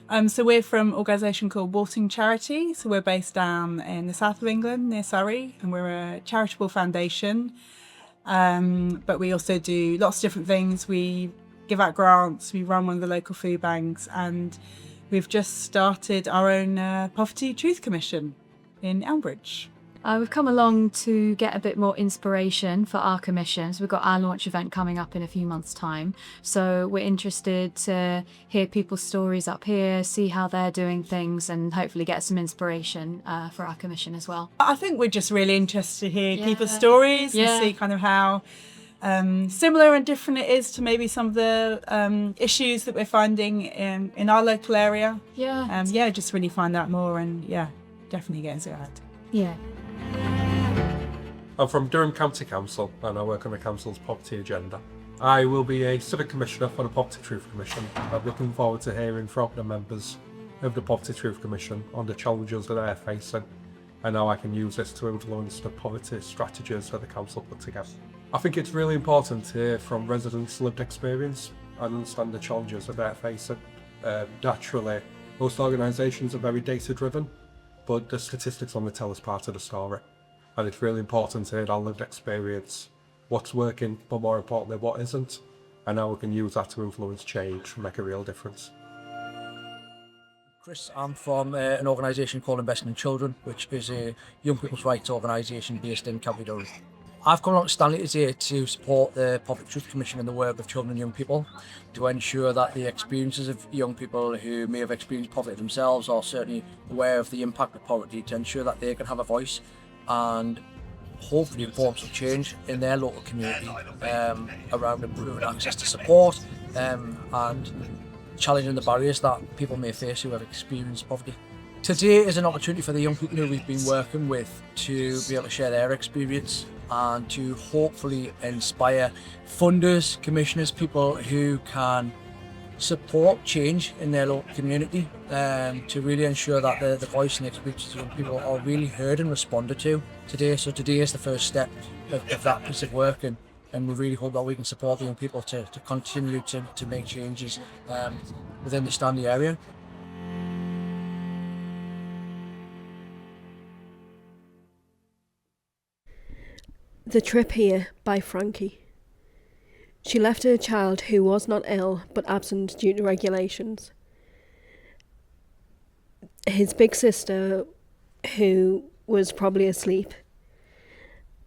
So we're from an organisation called Walting Charity. So we're based down in the south of England, near Surrey, and we're a charitable foundation. But we also do lots of different things. We give out grants, we run one of the local food banks, and we've just started our own Poverty Truth Commission in Elmbridge. We've come along to get a bit more inspiration for our commissions. We've got our launch event coming up in a few months' time. So we're interested to hear people's stories up here, see how they're doing things, and hopefully get some inspiration for our commission as well. I think we're just really interested to hear people's stories and see kind of how similar and different it is to maybe some of the issues that we're finding in our local area. Just really find out more and definitely get into that. I'm from Durham County Council and I work on the Council's poverty agenda. I will be a Civic Commissioner for the Poverty Truth Commission. I'm looking forward to hearing from the members of the Poverty Truth Commission on the challenges that they're facing and how I can use this to influence the poverty strategies that the Council put together. I think it's really important to hear from residents' lived experience and understand the challenges that they're facing. Naturally, most organisations are very data driven, but the statistics only tell us part of the story. And it's really important to hear our lived experience, what's working, but more importantly, what isn't, and how we can use that to influence change and make a real difference. Chris, I'm from an organisation called Investing in Children, which is a young people's rights organisation based in County Durham. I've come along to Stanley today to support the Poverty Truth Commission and the work with children and young people to ensure that the experiences of young people who may have experienced poverty themselves are certainly aware of the impact of poverty, to ensure that they can have a voice and hopefully inform some change in their local community around improving access to support and challenging the barriers that people may face who have experienced poverty. Today is an opportunity for the young people who we've been working with to be able to share their experience and to hopefully inspire funders, commissioners, people who can support change in their local community to really ensure that the voice and the experiences of young people are really heard and responded to today. So today is the first step of that piece of work, and we really hope that we can support the young people to continue to make changes within the Stanley area. The Trip Here by Frankie. She left her child who was not ill but absent due to regulations. His big sister, who was probably asleep,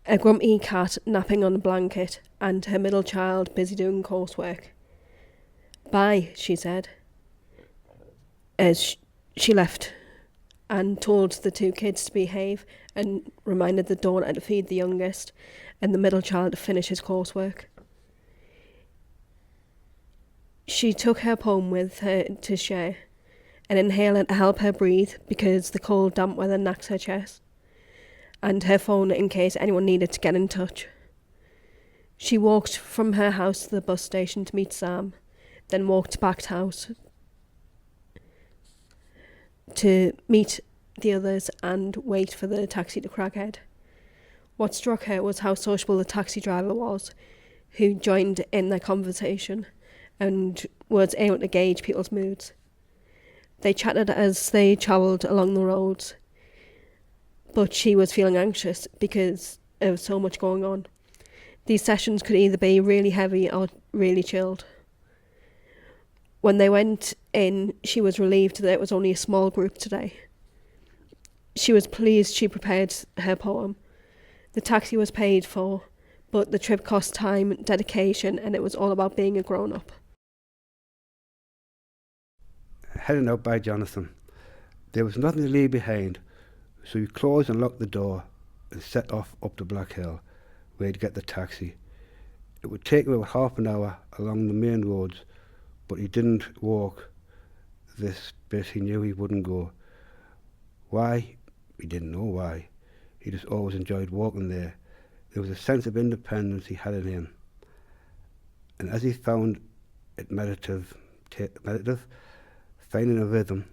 a grumpy cat napping on a blanket, and her middle child busy doing coursework. Bye, she said, as she left and told the two kids to behave and reminded the daughter to feed the youngest and the middle child to finish his coursework. She took her poem with her to share, an inhaler to help her breathe because the cold, damp weather knacks her chest, and her phone in case anyone needed to get in touch. She walked from her house to the bus station to meet Sam, then walked back to house to meet the others and wait for the taxi to Craighead. What struck her was how sociable the taxi driver was, who joined in their conversation and was able to gauge people's moods. They chatted as they travelled along the roads, but she was feeling anxious because there was so much going on. These sessions could either be really heavy or really chilled. When they went in, she was relieved that it was only a small group today. She was pleased she prepared her poem. The taxi was paid for, but the trip cost time, dedication, and it was all about being a grown-up. Heading out by Jonathan. There was nothing to leave behind, so he closed and locked the door and set off up the Black Hill, where he'd get the taxi. It would take him about half an hour along the main roads, but he didn't walk this bit he knew he wouldn't go. Why? He didn't know why. He just always enjoyed walking there. There was a sense of independence he had in him. And as he found it meditative, finding a rhythm,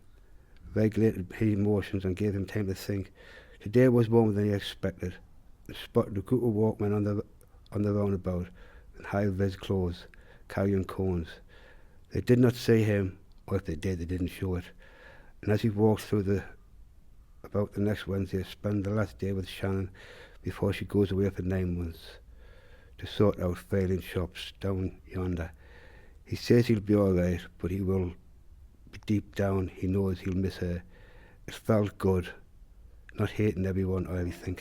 regulated his emotions and gave him time to think, today was warmer than he expected. He spotted a group of walkmen on the roundabout in high-vis clothes, carrying cones. They did not see him, or if they did, they didn't show it. And as he walks through about the next Wednesday, spend the last day with Shannon before she goes away for 9 months to sort out failing shops down yonder. He says he'll be all right, but he will be deep down. He knows he'll miss her. It felt good, not hating everyone or everything.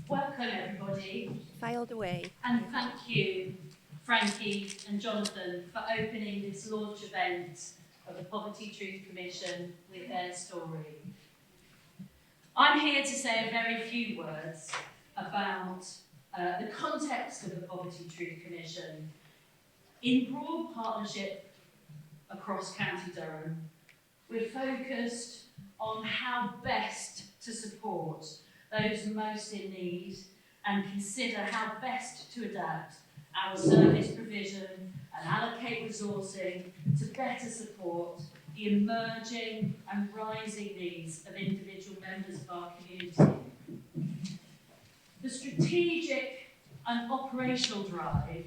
Welcome everybody. Filed away. And thank you, Frankie and Jonathan, for opening this launch event of the Poverty Truth Commission with their story. I'm here to say a very few words about the context of the Poverty Truth Commission in broad partnership across County Durham. We're focused on how best to support those most in need and consider how best to adapt our service provision and allocate resourcing to better support the emerging and rising needs of individual members of our community. The strategic and operational drive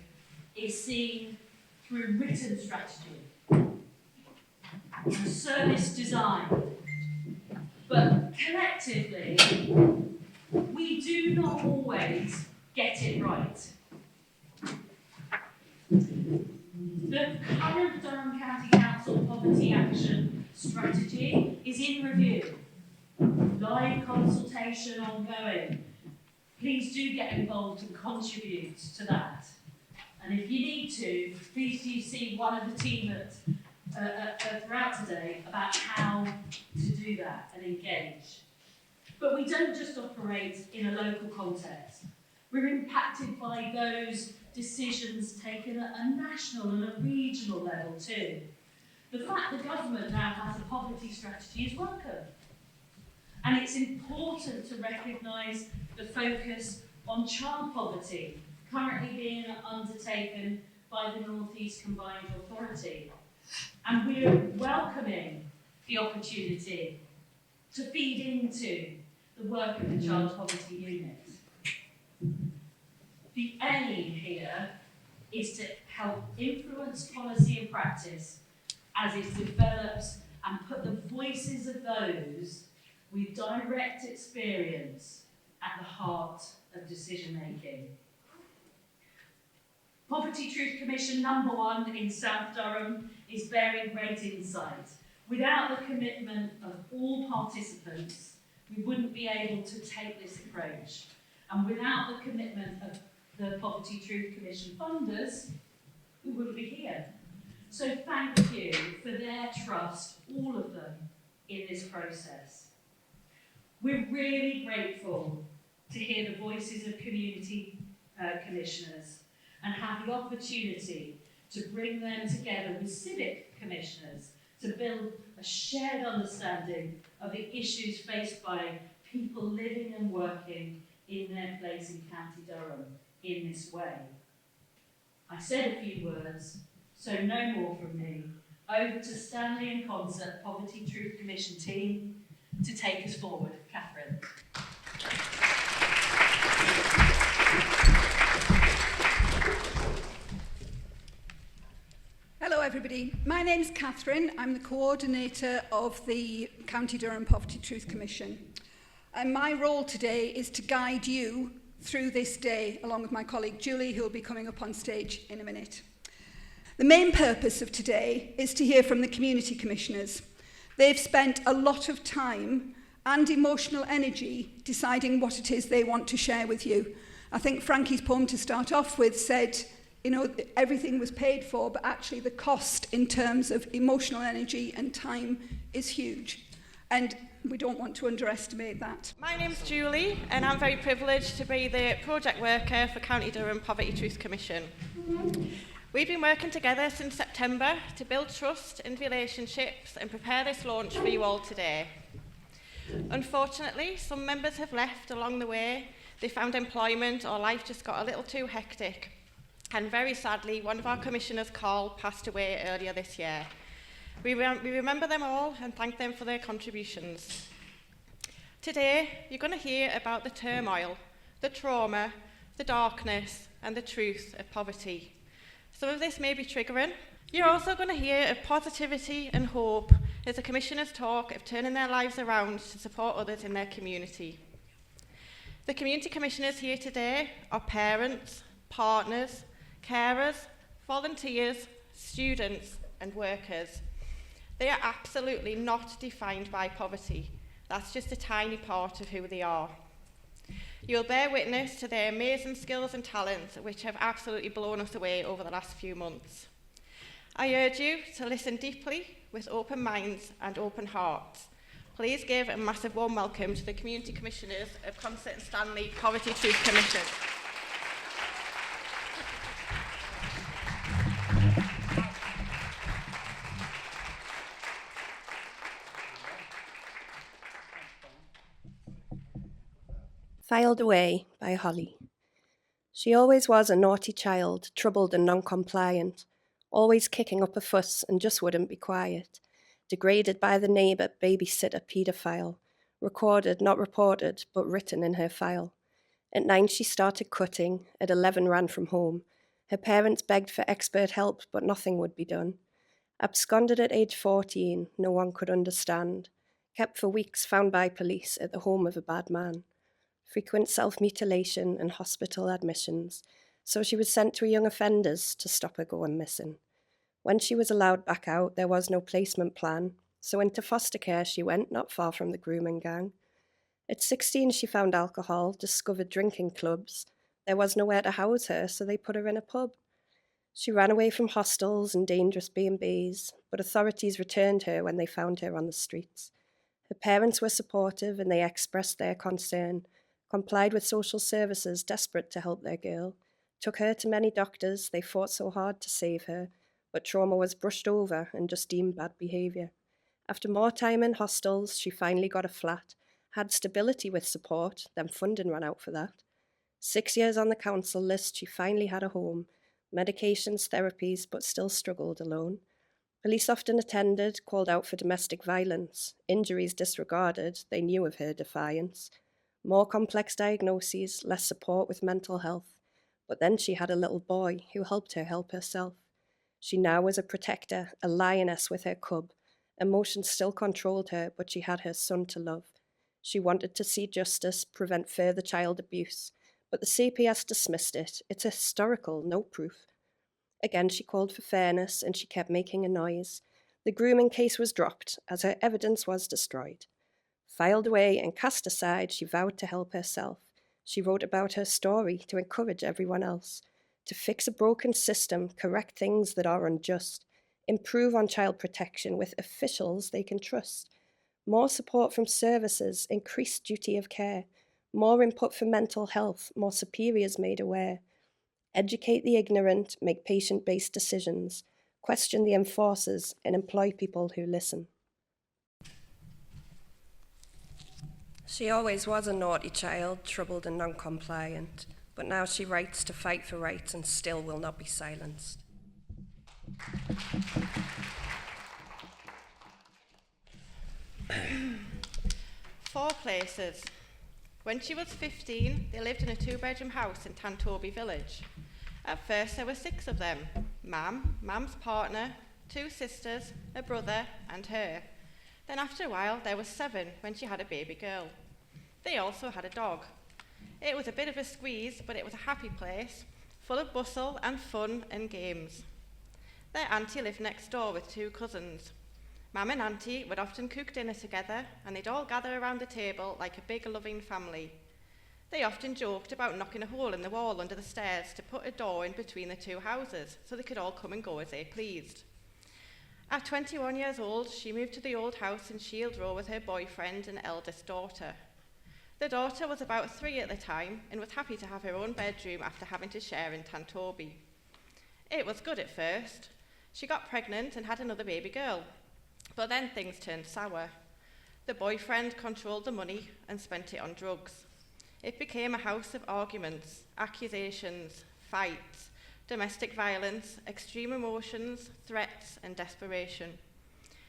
is seen through written strategy and service design, but collectively, we do not always get it right. The current Durham County Council Poverty Action Strategy is in review. Live consultation ongoing. Please do get involved and contribute to that. And if you need to, please do see one of the team throughout today about how to do that and engage. But we don't just operate in a local context. We're impacted by those decisions taken at a national and a regional level too. The fact the government now has a poverty strategy is welcome. And it's important to recognise the focus on child poverty currently being undertaken by the North East Combined Authority. And we're welcoming the opportunity to feed into the work of the Child Poverty Unit. The aim here is to help influence policy and practice as it develops and put the voices of those with direct experience at the heart of decision making. Poverty Truth Commission number 1 in South Durham is bearing great insight. Without the commitment of all participants, we wouldn't be able to take this approach. And without the commitment of the Poverty Truth Commission funders, we wouldn't be here. So thank you for their trust, all of them, in this process. We're really grateful to hear the voices of community commissioners and have the opportunity to bring them together with civic commissioners to build a shared understanding of the issues faced by people living and working in their place in County Durham in this way. I said a few words, so no more from me. Over to Stanley and Concert Poverty Truth Commission team to take us forward. Catherine. Hello everybody, my name's Catherine. I'm the coordinator of the County Durham Poverty Truth Commission. And my role today is to guide you through this day, along with my colleague Julie, who will be coming up on stage in a minute. The main purpose of today is to hear from the community commissioners. They've spent a lot of time and emotional energy deciding what it is they want to share with you. I think Frankie's poem to start off with said, you know, everything was paid for, but actually the cost in terms of emotional energy and time is huge. And we don't want to underestimate that. My name's Julie, and I'm very privileged to be the project worker for County Durham Poverty Truth Commission. We've been working together since September to build trust and relationships and prepare this launch for you all today. Unfortunately, some members have left along the way. They found employment or life just got a little too hectic. And very sadly, one of our commissioners, Carl, passed away earlier this year. We remember them all and thank them for their contributions. Today, you're going to hear about the turmoil, the trauma, the darkness, and the truth of poverty. Some of this may be triggering. You're also going to hear of positivity and hope as the commissioners talk of turning their lives around to support others in their community. The community commissioners here today are parents, partners, carers, volunteers, students, and workers. They are absolutely not defined by poverty. That's just a tiny part of who they are. You'll bear witness to their amazing skills and talents, which have absolutely blown us away over the last few months. I urge you to listen deeply with open minds and open hearts. Please give a massive warm welcome to the Community Commissioners of Concert and Stanley Poverty Truth Commission. Filed Away by Holly. She always was a naughty child, troubled and non-compliant, always kicking up a fuss and just wouldn't be quiet, degraded by the neighbour babysitter paedophile, recorded, not reported, but written in her file. At 9 she started cutting, at 11 ran from home. Her parents begged for expert help, but nothing would be done. Absconded at age 14, no one could understand. Kept for weeks, found by police at the home of a bad man. Frequent self-mutilation and hospital admissions, so she was sent to a young offenders to stop her going missing. When she was allowed back out, there was no placement plan, so into foster care she went, not far from the grooming gang. At 16 she found alcohol, discovered drinking clubs. There was nowhere to house her, so they put her in a pub. She ran away from hostels and dangerous B&Bs, but authorities returned her when they found her on the streets. Her parents were supportive and they expressed their concern, complied with social services desperate to help their girl, took her to many doctors. They fought so hard to save her, but trauma was brushed over and just deemed bad behaviour. After more time in hostels, she finally got a flat, had stability with support, then funding ran out for that. 6 years on the council list, she finally had a home, medications, therapies, but still struggled alone. Police often attended, called out for domestic violence, injuries disregarded, they knew of her defiance. More complex diagnoses, less support with mental health. But then she had a little boy who helped her help herself. She now was a protector, a lioness with her cub. Emotions still controlled her, but she had her son to love. She wanted to see justice, prevent further child abuse. But the CPS dismissed it. It's historical, no proof. Again, she called for fairness, and she kept making a noise. The grooming case was dropped, as her evidence was destroyed. Filed away and cast aside, she vowed to help herself. She wrote about her story to encourage everyone else, to fix a broken system, correct things that are unjust, improve on child protection with officials they can trust, more support from services, increased duty of care, more input for mental health, more superiors made aware, educate the ignorant, make patient-based decisions, question the enforcers, and employ people who listen. She always was a naughty child, troubled and non-compliant, but now she writes to fight for rights and still will not be silenced. 4 places. When she was 15, they lived in a 2-bedroom house in Tantobi village. At first there were 6 of them: Mum's partner, 2 sisters, a brother and her. Then after a while there were 7 when she had a baby girl. They also had a dog. It was a bit of a squeeze, but it was a happy place, full of bustle and fun and games. Their auntie lived next door with 2 cousins. Mum and auntie would often cook dinner together, and they'd all gather around the table like a big loving family. They often joked about knocking a hole in the wall under the stairs to put a door in between the 2 houses so they could all come and go as they pleased. At 21 years old, she moved to the old house in Shield Row with her boyfriend and eldest daughter. The daughter was about 3 at the time and was happy to have her own bedroom after having to share in Tantobi. It was good at first. She got pregnant and had another baby girl. But then things turned sour. The boyfriend controlled the money and spent it on drugs. It became a house of arguments, accusations, fights, domestic violence, extreme emotions, threats, and desperation.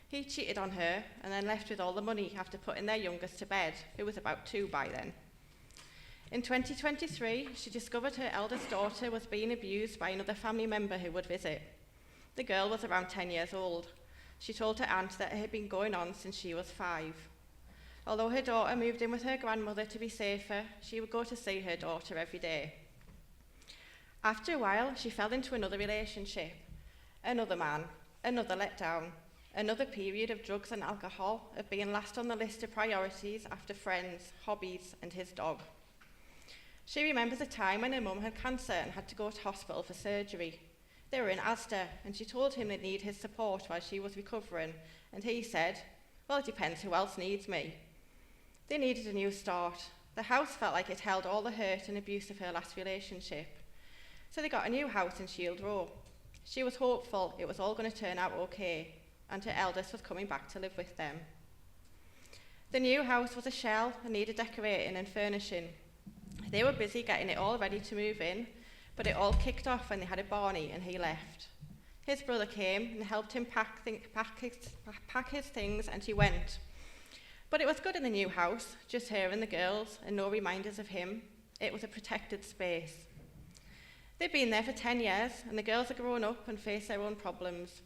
He cheated on her and then left with all the money after putting their youngest to bed, who was about 2 by then. In 2023, she discovered her eldest daughter was being abused by another family member who would visit. The girl was around 10 years old. She told her aunt that it had been going on since she was 5. Although her daughter moved in with her grandmother to be safer, she would go to see her daughter every day. After a while, she fell into another relationship, another man, another letdown, another period of drugs and alcohol, of being last on the list of priorities after friends, hobbies, and his dog. She remembers a time when her mum had cancer and had to go to hospital for surgery. They were in Asda, and she told him they'd need his support while she was recovering, and he said, "Well, it depends who else needs me." They needed a new start. The house felt like it held all the hurt and abuse of her last relationship. So they got a new house in Shield Row. She was hopeful it was all going to turn out okay, and her eldest was coming back to live with them. The new house was a shell and needed decorating and furnishing. They were busy getting it all ready to move in, but it all kicked off when they had a Barney and he left. His brother came and helped him pack his things, and he went. But it was good in the new house, just her and the girls, and no reminders of him. It was a protected space. They've been there for 10 years, and the girls are grown up and face their own problems.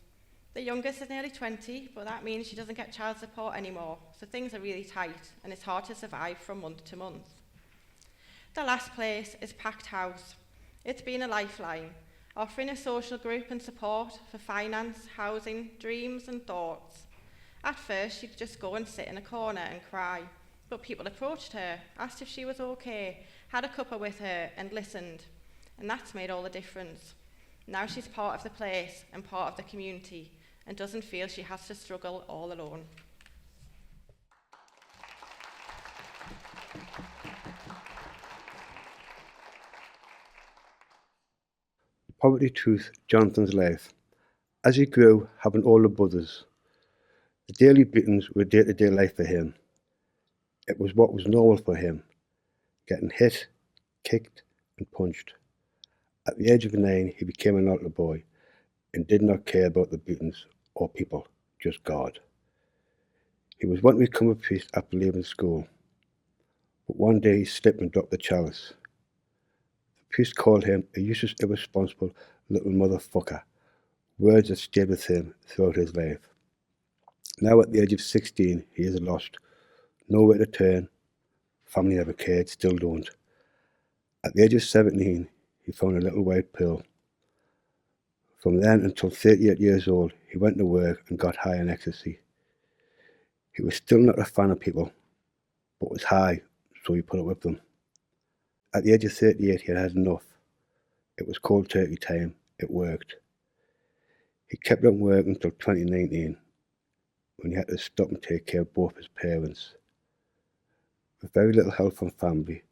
The youngest is nearly 20, but that means she doesn't get child support anymore, so things are really tight, and it's hard to survive from month to month. The last place is Packed House. It's been a lifeline, offering a social group and support for finance, housing, dreams and thoughts. At first, she'd just go and sit in a corner and cry, but people approached her, asked if she was okay, had a cuppa with her and listened. And that's made all the difference. Now she's part of the place and part of the community and doesn't feel she has to struggle all alone. Poverty truth, Jonathan's life. As he grew, having older brothers, the daily beatings were day-to-day life for him. It was what was normal for him, getting hit, kicked and punched. At the age of 9, he became an altar boy and did not care about the beatings or people, just God. He was wanting to become a priest after leaving school, but one day he slipped and dropped the chalice. The priest called him a useless, irresponsible little motherfucker, words that stayed with him throughout his life. Now at the age of 16, he is lost, nowhere to turn, family never cared, still don't. At the age of 17, he found a little white pill. From then until 38 years old, he went to work and got high on ecstasy. He was still not a fan of people, but was high, so he put up with them. At the age of 38, he had had enough. It was cold turkey time. It worked. He kept on working until 2019, when he had to stop and take care of both his parents. With very little help from family,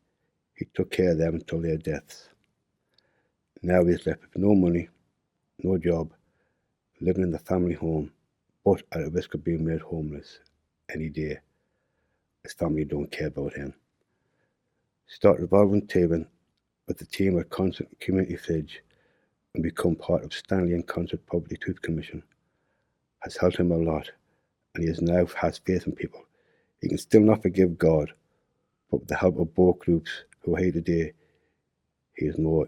he took care of them until their deaths. Now he is left with no money, no job, living in the family home, but at a risk of being made homeless any day. His family don't care about him. Started volunteering with the team at Concert Community Fridge and become part of Stanley and Concert Poverty Truth Commission. Has helped him a lot, and he now has faith in people. He can still not forgive God, but with the help of both groups who are here today, he is more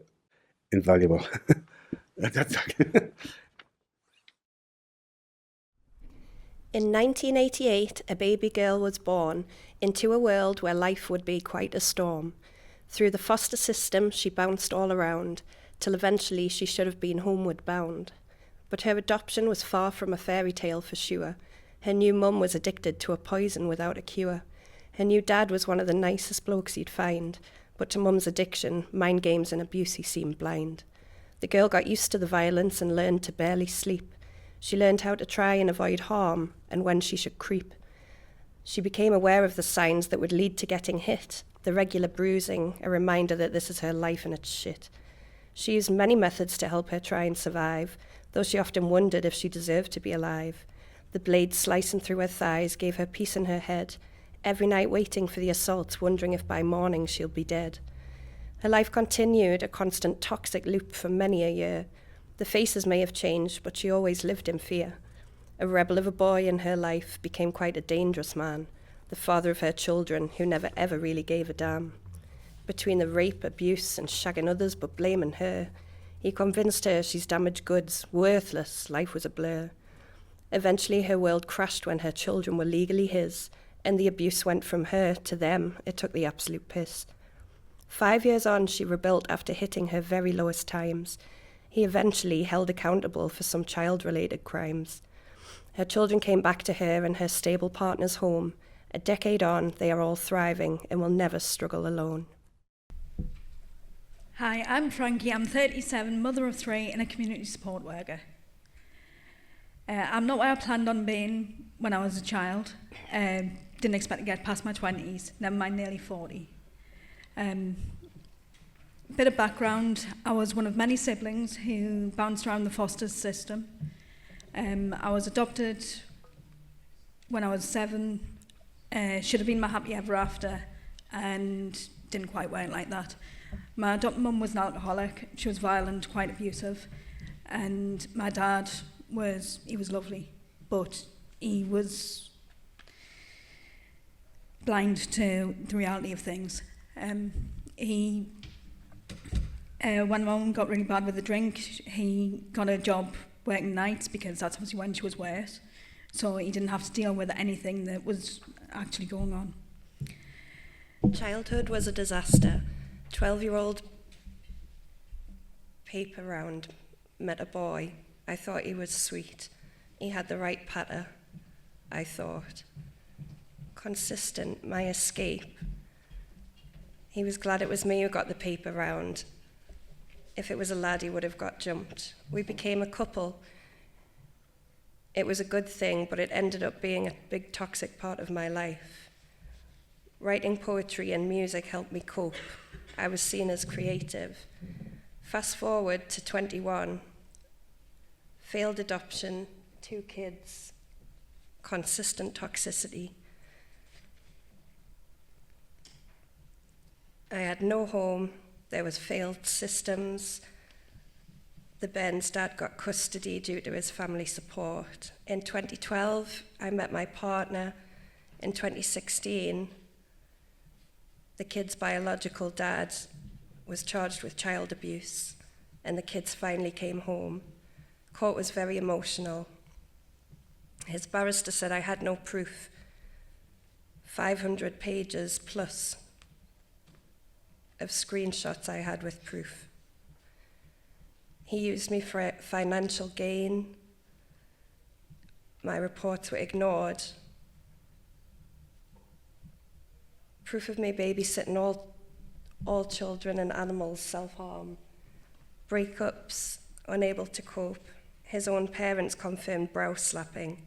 invaluable. That's In 1988, a baby girl was born into a world where life would be quite a storm. Through the foster system, she bounced all around, till eventually she should have been homeward bound. But her adoption was far from a fairy tale for sure. Her new mum was addicted to a poison without a cure. Her new dad was one of the nicest blokes you'd find, but to mum's addiction, mind games and abuse he seemed blind. The girl got used to the violence and learned to barely sleep. She learned how to try and avoid harm and when she should creep. She became aware of the signs that would lead to getting hit, the regular bruising, a reminder that this is her life and it's shit. She used many methods to help her try and survive, though she often wondered if she deserved to be alive. The blade slicing through her thighs gave her peace in her head, every night waiting for the assault, wondering if by morning she'll be dead. Her life continued, a constant toxic loop for many a year. The faces may have changed, but she always lived in fear. A rebel of a boy in her life became quite a dangerous man, the father of her children who never ever really gave a damn. between the rape, abuse and shagging others, but blaming her. He convinced her she's damaged goods, worthless, life was a blur. Eventually her world crashed when her children were legally his, and the abuse went from her to them. It took the absolute piss. 5 years on, she rebuilt after hitting her very lowest times. He eventually held accountable for some child-related crimes. Her children came back to her and her stable partner's home. A decade on, they are all thriving and will never struggle alone. Hi, I'm Frankie. I'm 37, mother of 3 and a community support worker. I'm not where I planned on being when I was a child. Didn't expect to get past my 20s, never mind nearly 40. Bit of background, I was one of many siblings who bounced around the foster system. I was adopted when I was 7, should have been my happy ever after, and didn't quite work like that. My adopted mum was an alcoholic, she was violent, quite abusive, and my dad was lovely, but he was blind to the reality of things. When mum got really bad with the drink, he got a job working nights because that's obviously when she was worse. So he didn't have to deal with anything that was actually going on. Childhood was a disaster. 12-year-old paper round met a boy. I thought he was sweet. He had the right patter, I thought. Consistent, my escape. He was glad it was me who got the paper round. If it was a lad, he would have got jumped. We became a couple. It was a good thing, but it ended up being a big toxic part of my life. Writing poetry and music helped me cope. I was seen as creative. Fast forward to 21. Failed adoption, 2 kids, consistent toxicity. I had no home. There was failed systems. The Ben's dad got custody due to his family support. In 2012, I met my partner. In 2016, the kid's biological dad was charged with child abuse, and the kids finally came home. Court was very emotional. His barrister said I had no proof. 500 pages plus of screenshots I had with proof. He used me for financial gain. My reports were ignored. Proof of me babysitting all children and animals, self-harm. Breakups, unable to cope. His own parents confirmed brow slapping.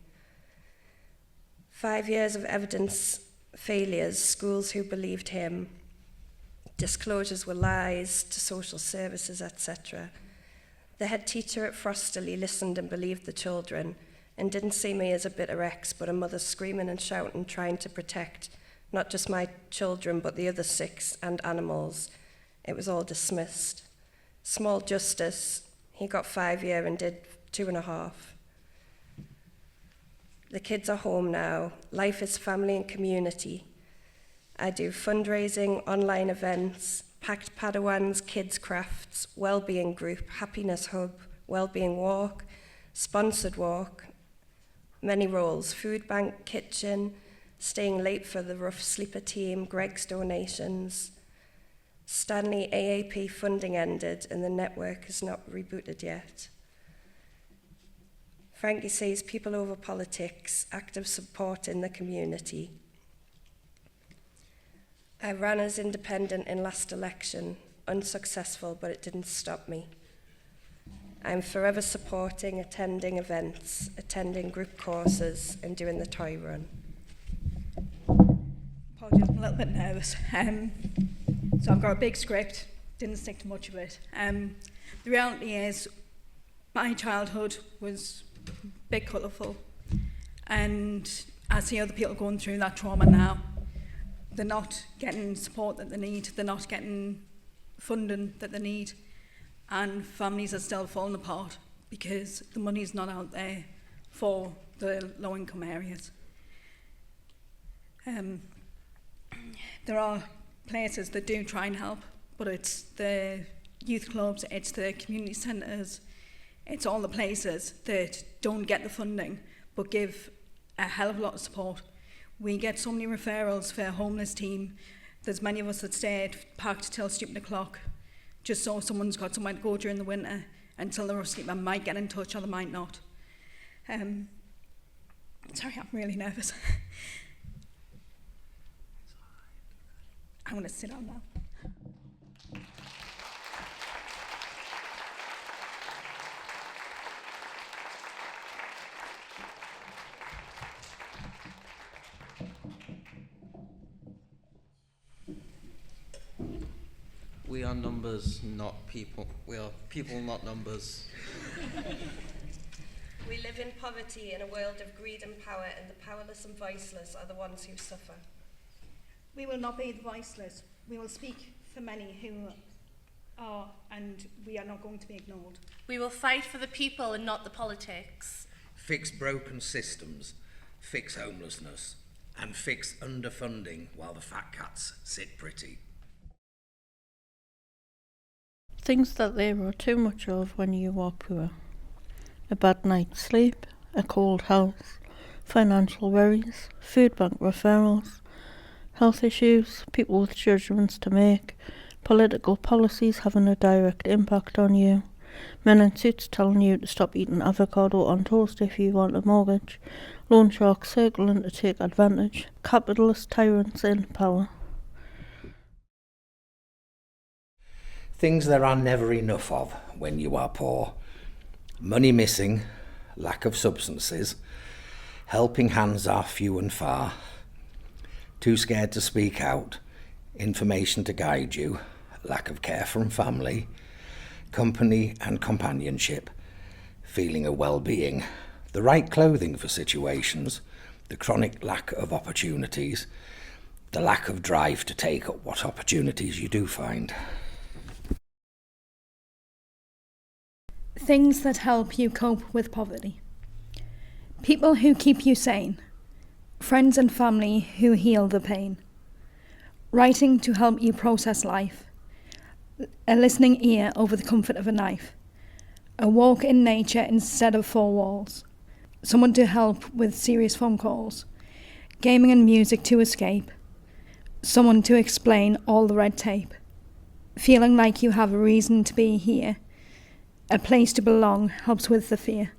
5 years of evidence failures, schools who believed him. Disclosures were lies to social services, etc. The head teacher at Frosterley listened and believed the children and didn't see me as a bitter ex, but a mother screaming and shouting, trying to protect not just my children, but the other 6 and animals. It was all dismissed. Small justice. He got 5 years and did 2.5. The kids are home now. Life is family and community. I do fundraising, online events, packed Padawans, kids crafts, wellbeing group, happiness hub, wellbeing walk, sponsored walk, many roles, food bank, kitchen, staying late for the rough sleeper team, Greg's donations. Stanley AAP funding ended and the network is not rebooted yet. Frankie says people over politics, active support in the community. I ran as independent in last election, unsuccessful, but it didn't stop me. I'm forever supporting, attending events, attending group courses, and doing the toy run. Apologies, I'm a little bit nervous. So I've got a big script, didn't stick to much of it. The reality is, my childhood was a bit colourful, and I see other people going through that trauma now. They're not getting support that they need, they're not getting funding that they need, and families are still falling apart because the money's not out there for the low-income areas. There are places that do try and help, but it's the youth clubs, it's the community centres, it's all the places that don't get the funding but give a hell of a lot of support. We get so many referrals for a homeless team. There's many of us that stay parked till stupid o'clock just so someone's got somewhere to go during the winter until they're asleep and might get in touch or they might not. Sorry, I'm really nervous. I'm going to sit down now. We are numbers, not people. We are people, not numbers. We live in poverty in a world of greed and power, and the powerless and voiceless are the ones who suffer. We will not be the voiceless. We will speak for many who are, and we are not going to be ignored. We will fight for the people and not the politics. Fix broken systems, fix homelessness, and fix underfunding while the fat cats sit pretty. Things that there are too much of when you are poor. A bad night's sleep, a cold house, financial worries, food bank referrals, health issues, people with judgments to make, political policies having a direct impact on you, men in suits telling you to stop eating avocado on toast if you want a mortgage, loan sharks circling to take advantage, capitalist tyrants in power. Things there are never enough of when you are poor. Money missing, lack of substances, helping hands are few and far, too scared to speak out, information to guide you, lack of care from family, company and companionship, feeling of well-being, the right clothing for situations, the chronic lack of opportunities, the lack of drive to take up what opportunities you do find. Things that help you cope with poverty. People who keep you sane. Friends and family who heal the pain. Writing to help you process life. A listening ear over the comfort of a knife. A walk in nature instead of four walls. Someone to help with serious phone calls. Gaming and music to escape. Someone to explain all the red tape. Feeling like you have a reason to be here. A place to belong helps with the fear.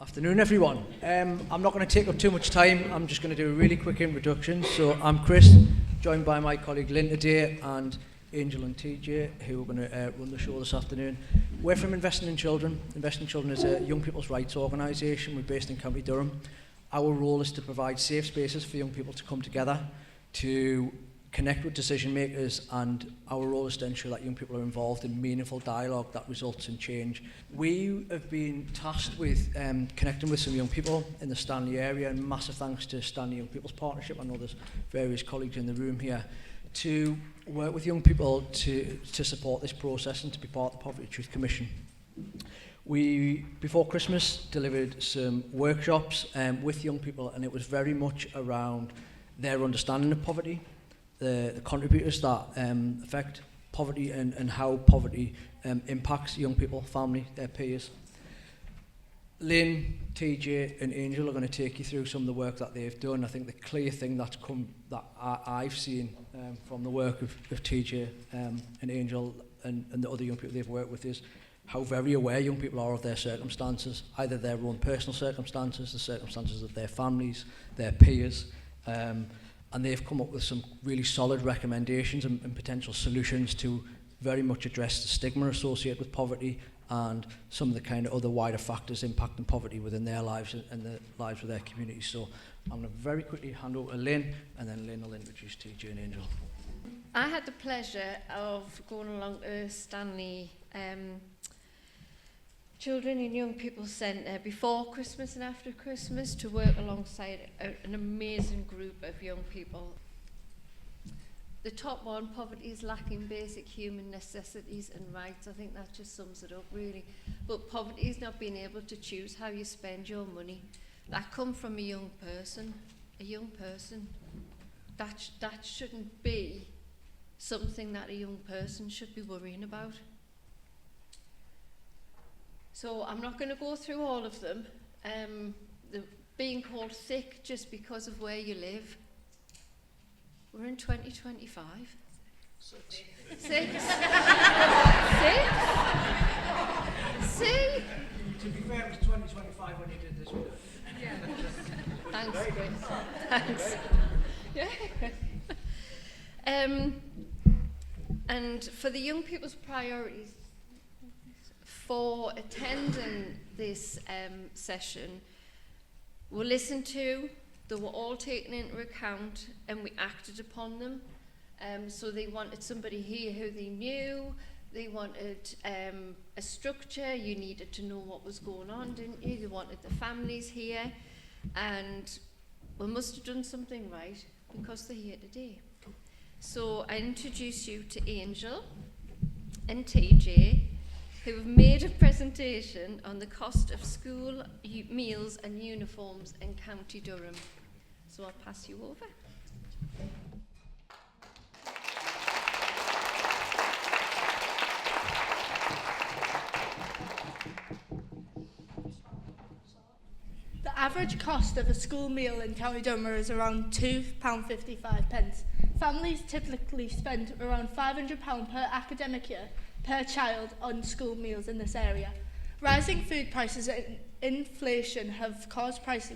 Afternoon, everyone. I'm not going to take up too much time. I'm just going to do a really quick introduction. So I'm Chris, joined by my colleague Lynn today, and Angel and TJ, who are going to run the show this afternoon. We're from Investing in Children. Investing in Children is a young people's rights organisation. We're based in County Durham. Our role is to provide safe spaces for young people to come together, to connect with decision makers, and our role is to ensure that young people are involved in meaningful dialogue that results in change. We have been tasked with connecting with some young people in the Stanley area, and massive thanks to Stanley Young People's Partnership. I know there's various colleagues in the room here, to work with young people to support this process and to be part of the Poverty Truth Commission. We, before Christmas, delivered some workshops with young people, and it was very much around their understanding of poverty, the contributors that affect poverty, and how poverty impacts young people, family, their peers. Lynn, TJ and Angel are going to take you through some of the work that they've done. I think the clear thing that I've seen from the work of TJ and Angel and the other young people they've worked with is how very aware young people are of their circumstances, either their own personal circumstances, the circumstances of their families, their peers, and they've come up with some really solid recommendations and potential solutions to very much address the stigma associated with poverty and some of the kind of other wider factors impacting poverty within their lives and the lives of their community. So I'm going to very quickly hand over to Lynn, and then Lynn will introduce TJ and Angel. I had the pleasure of going along to Stanley Children and Young People Centre before Christmas and after Christmas to work alongside an amazing group of young people. The top one, poverty is lacking basic human necessities and rights. I think that just sums it up really. But poverty is not being able to choose how you spend your money. That comes from a young person. that shouldn't be something that a young person should be worrying about. So I'm not going to go through all of them. The being called sick just because of where you live. We're in 2025. 6. 6. 6? See? To be fair, it was 2025 when you did this video. Yeah. Thanks, Chris. Thanks. Yeah. And for the young people's priorities, for attending this session, were listened to, they were all taken into account, and we acted upon them. So they wanted somebody here who they knew, they wanted a structure, you needed to know what was going on, didn't you? They wanted the families here, and we must have done something right because they're here today. So I introduce you to Angel and TJ, who have made a presentation on the cost of school meals and uniforms in County Durham. So I'll pass you over. The average cost of a school meal in County Durham is around £2.55. Families typically spend around £500 per academic year per child on school meals in this area. Rising food prices and inflation have caused price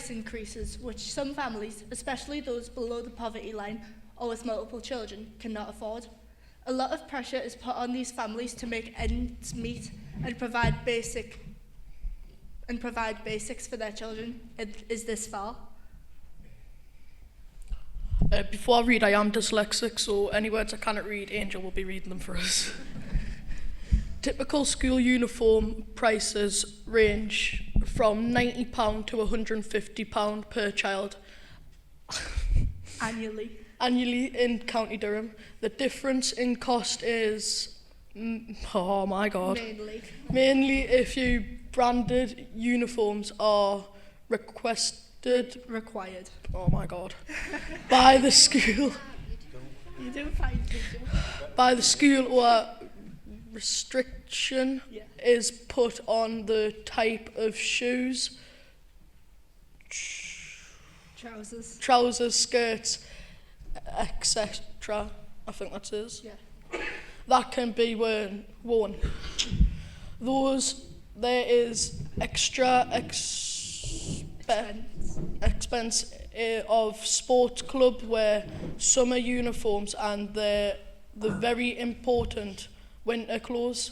increases which some families, especially those below the poverty line or with multiple children, cannot afford. A lot of pressure is put on these families to make ends meet and provide basics for their children. Is this fair? Before I read, I am dyslexic, so any words I cannot read, Angel will be reading them for us. Typical school uniform prices range from £90 to £150 per child. Annually. Annually in County Durham. The difference in cost is, oh my God. Mainly if you branded uniforms are required. Oh my God. By the school. You do fine, teacher. By the school, or restriction is put on the type of shoes, trousers, skirts, etc. I think that is. Yeah. That can be worn. There is extra expense of sports club wear, summer uniforms, and the very important winter clothes.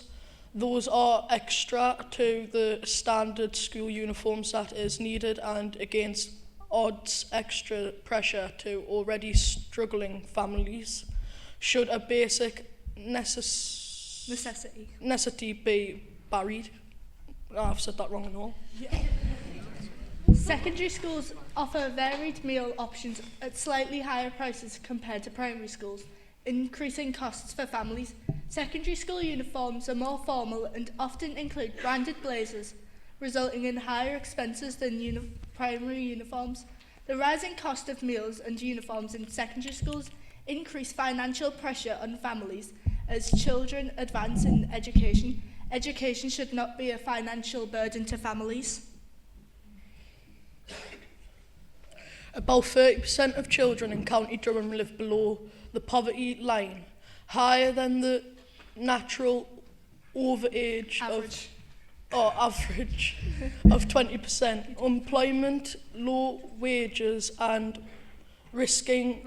Those are extra to the standard school uniforms that is needed, and against odds extra pressure to already struggling families. Should a basic necessity be buried? I've said that wrong and all. Yeah. Secondary schools offer varied meal options at slightly higher prices compared to primary schools, increasing costs for families. Secondary school uniforms are more formal and often include branded blazers, resulting in higher expenses than primary uniforms. The rising cost of meals and uniforms in secondary schools increase financial pressure on families as children advance in education. Education should not be a financial burden to families. About 30% of children in County Durham live below the poverty line, higher than the natural average of 20%. Employment, low wages, and rising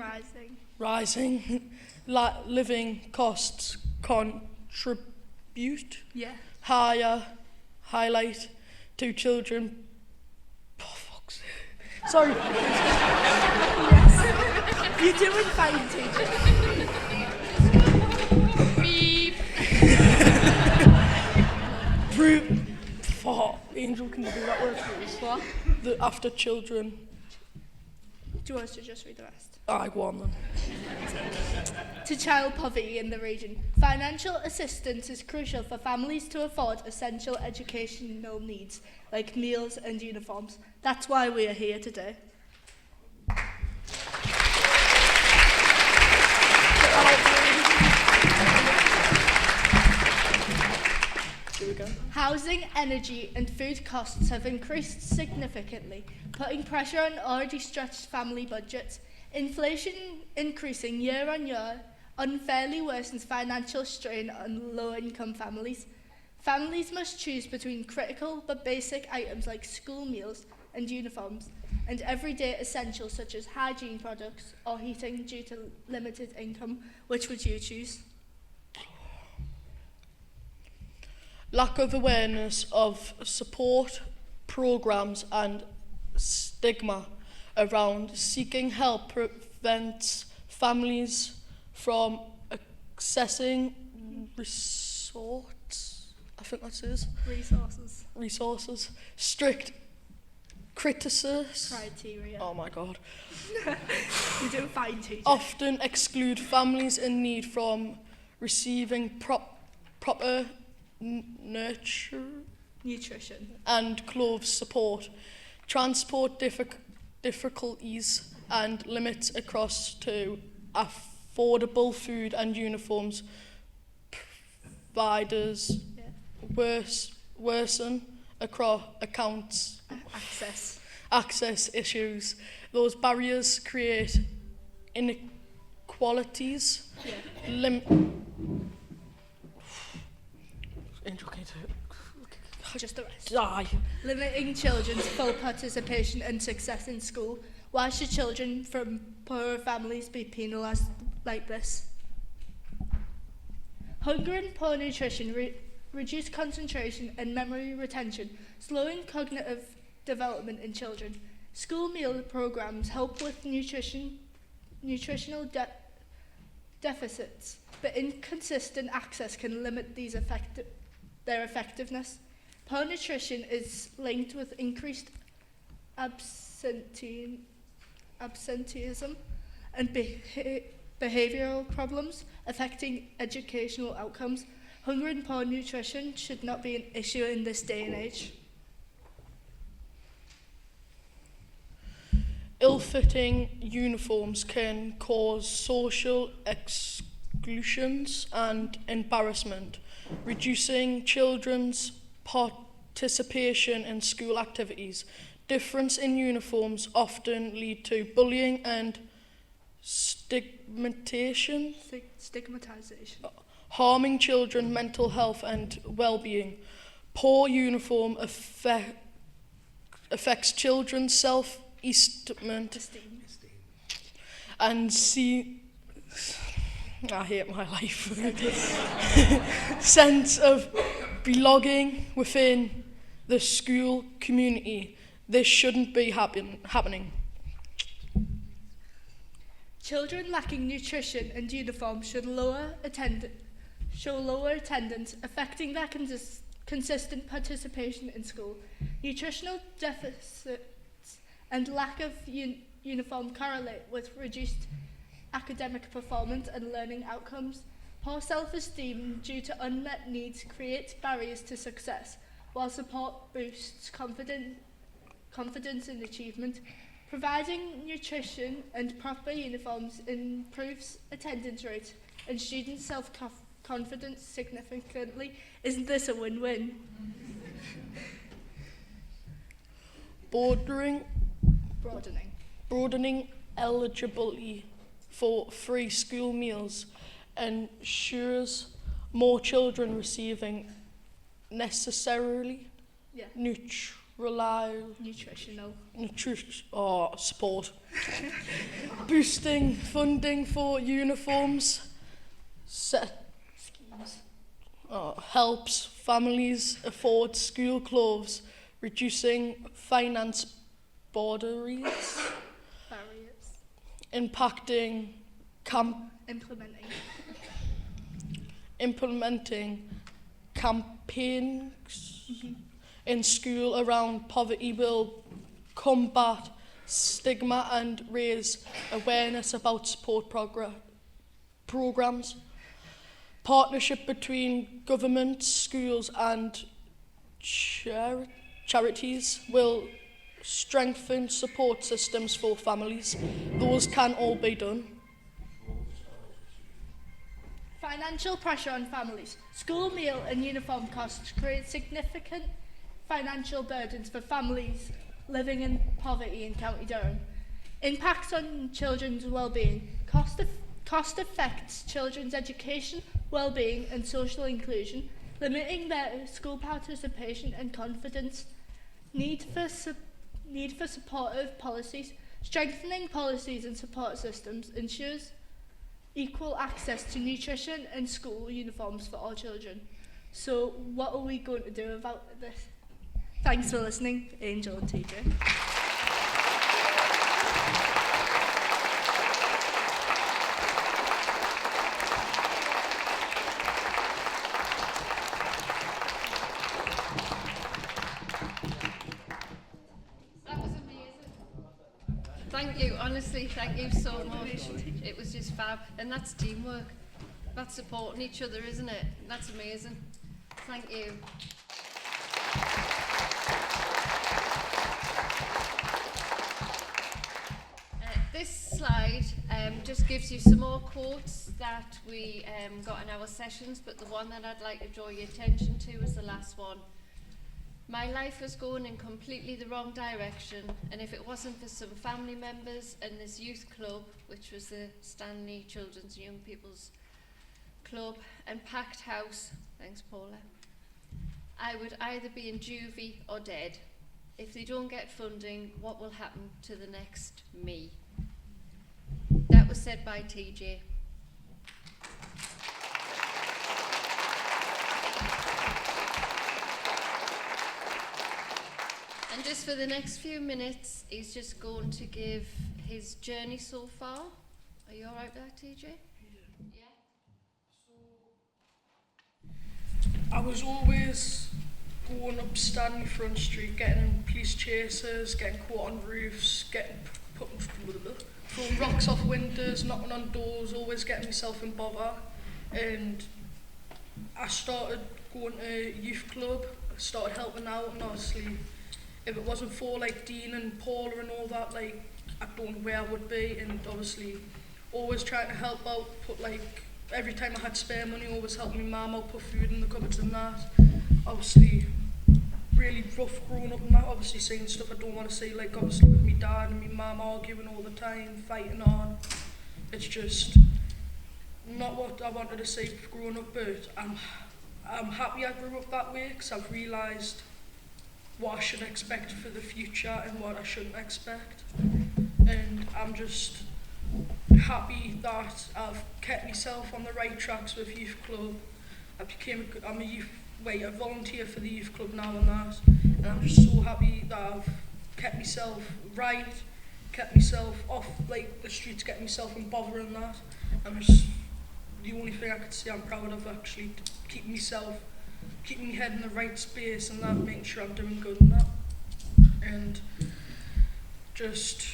living costs contribute highlight to children. Sorry. Yes. You're doing fine, teacher. Beep. Angel, can you do that word for us? After children. Do you want us to just read the rest? Aye, go on then. To child poverty in the region. Financial assistance is crucial for families to afford essential educational needs like meals and uniforms. That's why we are here today. do again. Housing, energy and food costs have increased significantly, putting pressure on already stretched family budgets. Inflation increasing year on year unfairly worsens financial strain on low-income families. Families must choose between critical but basic items like school meals and uniforms, and everyday essentials such as hygiene products or heating due to limited income. Which would you choose? Lack of awareness of support programs and stigma around seeking help prevents families from accessing resources. Strict criteria. Oh my god. You do fine, teacher. Often exclude families in need from receiving proper nutrition and clothes support, transport difficulties and limits across to affordable food and uniforms providers worsen across accounts access issues. Those barriers create inequalities, Just the rest. Limiting children's full participation and success in school. Why should children from poorer families be penalised like this? Hunger and poor nutrition reduce concentration and memory retention, slowing cognitive development in children. School meal programs help with nutritional deficits, but inconsistent access can limit their effectiveness. Poor nutrition is linked with increased absenteeism and behavioural problems affecting educational outcomes. Hunger and poor nutrition should not be an issue in this day and age. Ill-fitting uniforms can cause social exclusions and embarrassment, reducing children's participation in school activities. Difference in uniforms often lead to bullying and stigmatization, harming children's mental health and well-being. Poor uniform affects children's self-esteem and I hate my life. Sense of belonging within the school community. This shouldn't be happening. Children lacking nutrition and uniform should show lower attendance, affecting their consistent participation in school. Nutritional deficits and lack of uniform correlate with reduced academic performance and learning outcomes. Poor self-esteem due to unmet needs creates barriers to success, while support boosts confidence in achievement. Providing nutrition and proper uniforms improves attendance rates and student self-confidence significantly. Isn't this a win-win? Broadening eligibility for free school meals ensures more children receiving necessarily nutritional support. Boosting funding for uniforms helps families afford school clothes, reducing finance barriers. Impacting implementing campaigns in school around poverty will combat stigma and raise awareness about support programs. Partnership between government, schools and charities will strengthen support systems for families. Those can all be done. Financial pressure on families. School meal and uniform costs create significant financial burdens for families living in poverty in County Durham. Impacts on children's well-being. Cost affects children's education, well-being and social inclusion, limiting their school participation and confidence. Need for supportive policies. Strengthening policies and support systems ensures equal access to nutrition and school uniforms for all children. So what are we going to do about this? Thanks for listening, Angel and TJ. Thank you, honestly, thank you so much. It was just fab, and that's teamwork. That's supporting each other, isn't it? That's amazing. Thank you. This slide just gives you some more quotes that we got in our sessions, but the one that I'd like to draw your attention to is the last one. My life was going in completely the wrong direction, and if it wasn't for some family members and this youth club, which was the Stanley Children's and Young People's Club, and packed house, thanks Paula, I would either be in juvie or dead. If they don't get funding, what will happen to the next me? That was said by TJ. And just for the next few minutes, he's just going to give his journey so far. Are you all right with that, TJ? Yeah. I was always going up Stanley Front Street, getting in police chases, getting caught on roofs, getting throwing rocks off windows, knocking on doors, always getting myself in bother. And I started going to youth club, I started helping out, and obviously if it wasn't for like Dean and Paula and all that, like I don't know where I would be. And obviously always trying to help out, put like every time I had spare money, always helping my mum out, put food in the cupboards and that. Obviously really rough growing up and that, obviously saying stuff I don't want to say, like obviously with my dad and my mum arguing all the time, fighting on. It's just not what I wanted to say growing up, but I'm happy I grew up that way, because I've realised what I should expect for the future and what I shouldn't expect. And I'm just happy that I've kept myself on the right tracks with youth club. I'm a volunteer for the youth club now and that, and I'm just so happy that I've kept myself right, kept myself off like the streets, kept myself in bother and that. I'm just the only thing I could say I'm proud of, actually, to keep my head in the right space and that, making sure I'm doing good and that. And just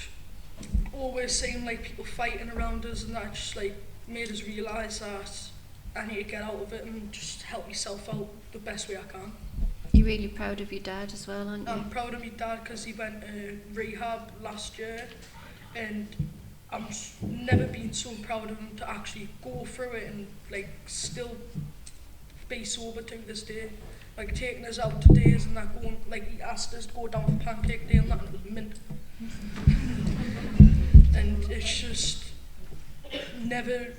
always seeing like people fighting around us and that just like made us realise that I need to get out of it and just help myself out the best way I can. You're really proud of your dad as well, aren't you? I'm proud of my dad because he went to rehab last year, and I'm never been so proud of him to actually go through it and like still be sober to this day. Like taking us out to days and that, going, like he asked us to go down for pancake day and that, and it was mint. And it's just never,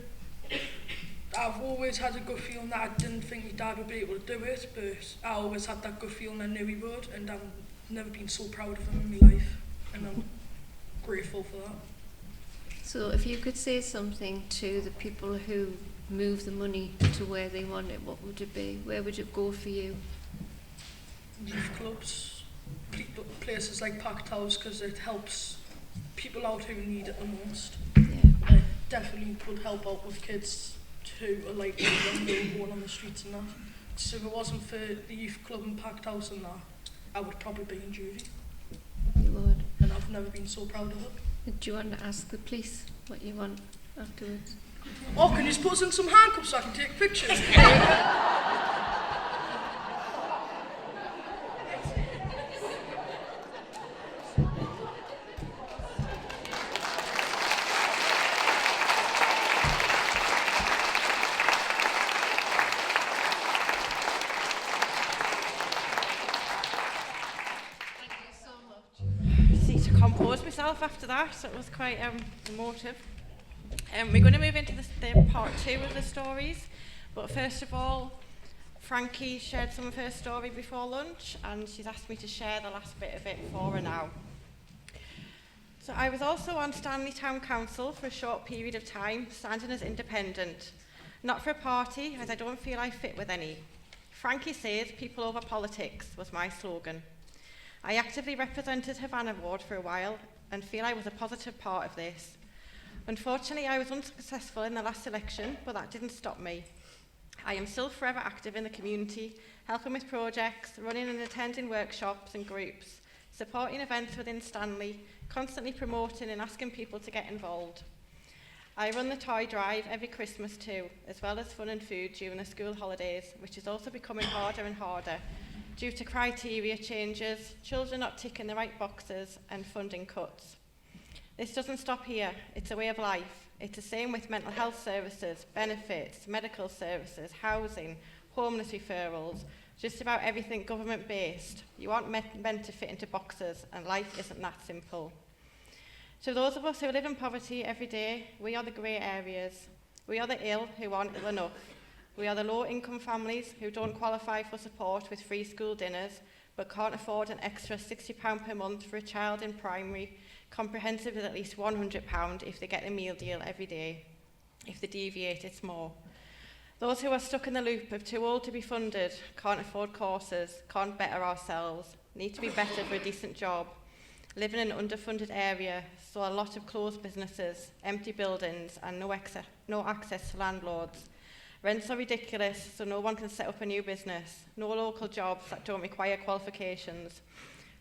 I've always had a good feeling that I didn't think my dad would be able to do it, but I always had that good feeling I knew he would, and I've never been so proud of him in my life, and I'm grateful for that. So if you could say something to the people who move the money to where they want it, what would it be? Where would it go for you? Youth clubs, places like Packed House, because it helps people out who need it the most. Yeah. It definitely would help out with kids who are like going on the streets and that. So if it wasn't for the youth club and Packed House and that, I would probably be in juvie. You would. And I've never been so proud of it. Do you want to ask the police what you want afterwards? Oh, can you just put us in some handcuffs so I can take pictures? compose myself after that, so it was quite emotive. We're going to move into the part 2 of the stories, but first of all, Frankie shared some of her story before lunch, and she's asked me to share the last bit of it for her now. So I was also on Stanley Town Council for a short period of time, standing as independent. Not for a party, as I don't feel I fit with any. Frankie says people over politics was my slogan. I actively represented Havana Ward for a while and feel I was a positive part of this. Unfortunately, I was unsuccessful in the last election, but that didn't stop me. I am still forever active in the community, helping with projects, running and attending workshops and groups, supporting events within Stanley, constantly promoting and asking people to get involved. I run the toy drive every Christmas too, as well as fun and food during the school holidays, which is also becoming harder and harder due to criteria changes, children not ticking the right boxes and funding cuts. This doesn't stop here, it's a way of life. It's the same with mental health services, benefits, medical services, housing, homeless referrals, just about everything government-based. You aren't meant to fit into boxes, and life isn't that simple. To those of us who live in poverty every day, we are the grey areas. We are the ill who aren't ill enough. We are the low-income families who don't qualify for support with free school dinners, but can't afford an extra £60 per month for a child in primary, comprehensive with at least £100 if they get a meal deal every day. If they deviate, it's more. Those who are stuck in the loop of too old to be funded, can't afford courses, can't better ourselves, need to be better for a decent job, live in an underfunded area, so a lot of closed businesses, empty buildings and no access to landlords. Rents are ridiculous, so no one can set up a new business, no local jobs that don't require qualifications.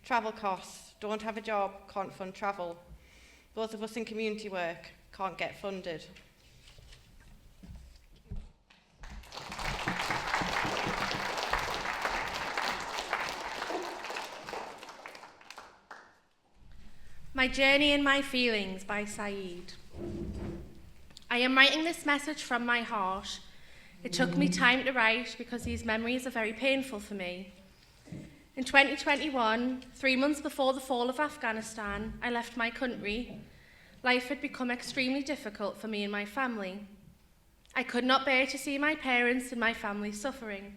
Travel costs, don't have a job, can't fund travel. Those of us in community work can't get funded. My Journey and My Feelings by Saeed. I am writing this message from my heart. It took me time to write because these memories are very painful for me. In 2021, 3 months before the fall of Afghanistan, I left my country. Life had become extremely difficult for me and my family. I could not bear to see my parents and my family suffering.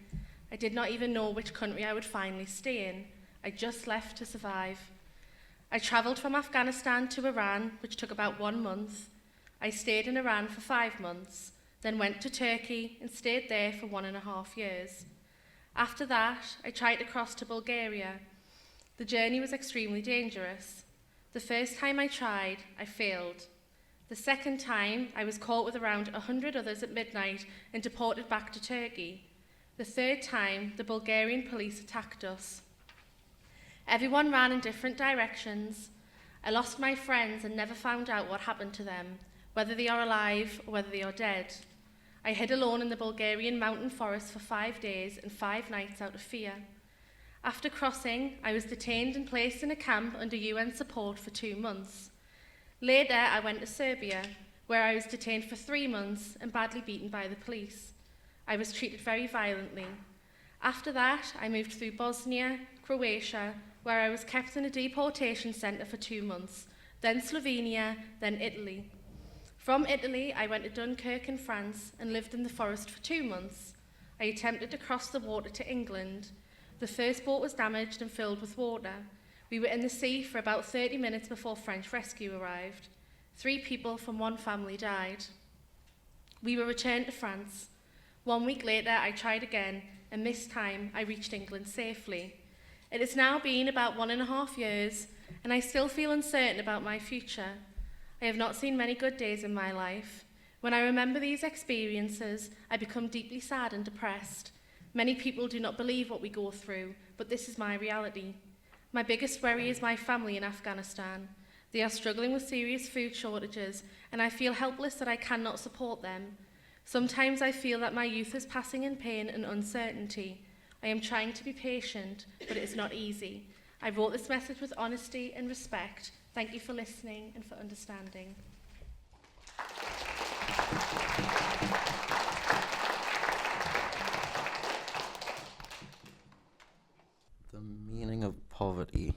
I did not even know which country I would finally stay in. I just left to survive. I travelled from Afghanistan to Iran, which took about 1 month. I stayed in Iran for 5 months, then went to Turkey and stayed there for 1.5 years. After that, I tried to cross to Bulgaria. The journey was extremely dangerous. The first time I tried, I failed. The second time, I was caught with around 100 others at midnight and deported back to Turkey. The third time, the Bulgarian police attacked us. Everyone ran in different directions. I lost my friends and never found out what happened to them, whether they are alive or whether they are dead. I hid alone in the Bulgarian mountain forest for 5 days and 5 nights out of fear. After crossing, I was detained and placed in a camp under UN support for 2 months. Later, I went to Serbia, where I was detained for 3 months and badly beaten by the police. I was treated very violently. After that, I moved through Bosnia, Croatia, where I was kept in a deportation centre for 2 months, then Slovenia, then Italy. From Italy, I went to Dunkirk in France and lived in the forest for 2 months. I attempted to cross the water to England. The first boat was damaged and filled with water. We were in the sea for about 30 minutes before French rescue arrived. 3 people from 1 family died. We were returned to France. 1 week later, I tried again, and this time I reached England safely. It has now been about 1.5 years, and I still feel uncertain about my future. I have not seen many good days in my life. When I remember these experiences, I become deeply sad and depressed. Many people do not believe what we go through, but this is my reality. My biggest worry is my family in Afghanistan. They are struggling with serious food shortages, and I feel helpless that I cannot support them. Sometimes I feel that my youth is passing in pain and uncertainty. I am trying to be patient, but it is not easy. I wrote this message with honesty and respect. Thank you for listening and for understanding. The meaning of poverty.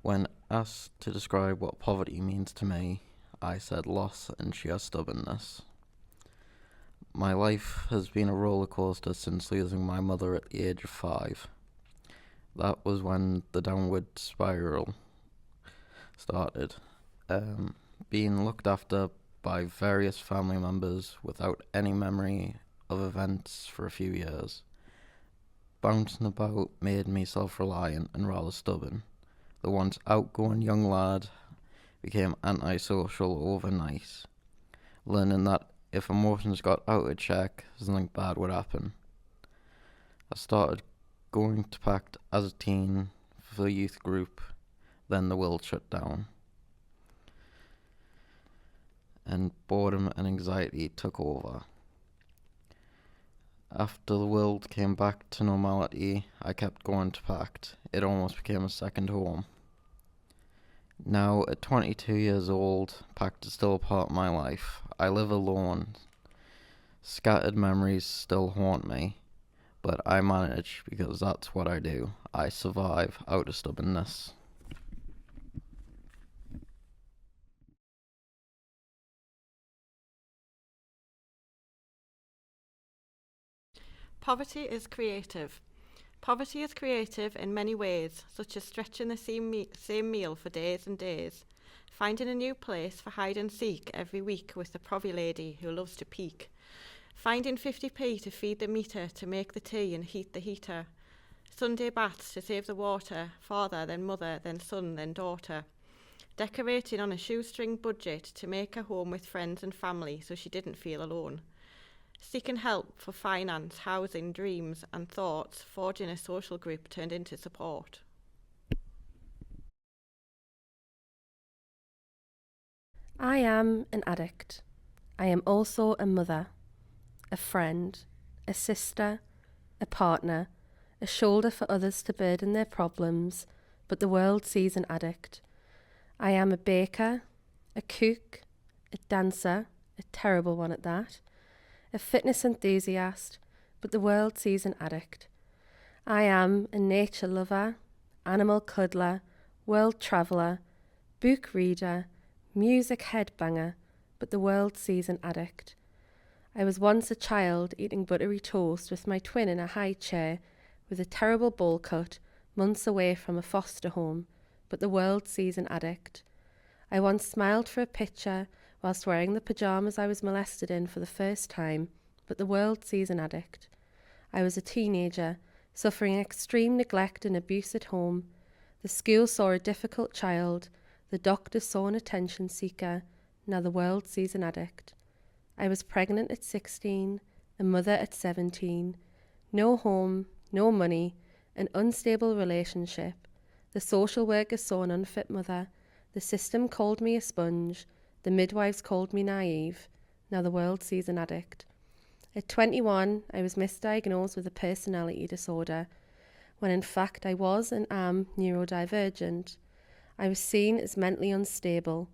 When asked to describe what poverty means to me, I said loss and sheer stubbornness. My life has been a roller coaster since losing my mother at the age of 5. That was when the downward spiral started. Being looked after by various family members without any memory of events for a few years. Bouncing about made me self-reliant and rather stubborn. The once outgoing young lad became antisocial overnight, learning that if emotions got out of check, something bad would happen. I started going to Pact as a teen for the youth group, then the world shut down. And boredom and anxiety took over. After the world came back to normality, I kept going to Pact. It almost became a second home. Now, at 22 years old, Pact is still a part of my life. I live alone. Scattered memories still haunt me, but I manage because that's what I do. I survive out of stubbornness. Poverty is creative. Poverty is creative in many ways, such as stretching the same meal for days and days, finding a new place for hide and seek every week with the provvy lady who loves to peek, finding 50p to feed the meter to make the tea and heat the heater, Sunday baths to save the water, father, then mother, then son, then daughter, decorating on a shoestring budget to make a home with friends and family so she didn't feel alone. Seeking help for finance, housing, dreams and thoughts, forging a social group turned into support. I am an addict. I am also a mother, a friend, a sister, a partner, a shoulder for others to burden their problems, but the world sees an addict. I am a baker, a cook, a dancer, a terrible one at that, a fitness enthusiast, but the world sees an addict. I am a nature lover, animal cuddler, world traveller, book reader, music headbanger, but the world sees an addict. I was once a child eating buttery toast with my twin in a high chair with a terrible bowl cut, months away from a foster home, but the world sees an addict. I once smiled for a picture whilst wearing the pyjamas I was molested in for the first time, but the world sees an addict. I was a teenager, suffering extreme neglect and abuse at home. The school saw a difficult child, the doctor saw an attention seeker, now the world sees an addict. I was pregnant at 16, a mother at 17, no home, no money, an unstable relationship. The social worker saw an unfit mother, the system called me a sponge, the midwives called me naive, now the world sees an addict. At 21, I was misdiagnosed with a personality disorder, when in fact I was and am neurodivergent. I was seen as mentally unstable.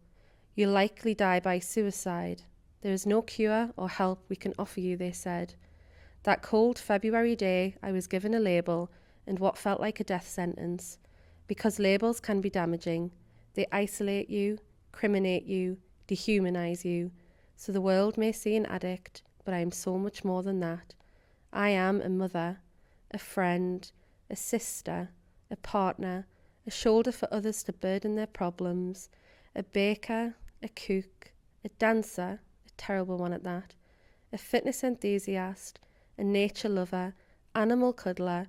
You'll likely die by suicide. There is no cure or help we can offer you, they said. That cold February day, I was given a label and what felt like a death sentence. Because labels can be damaging, they isolate you, criminate you, dehumanize you, so the world may see an addict, but I am so much more than that. I am a mother, a friend, a sister, a partner, a shoulder for others to burden their problems, a baker, a cook, a dancer, a terrible one at that, a fitness enthusiast, a nature lover, animal cuddler,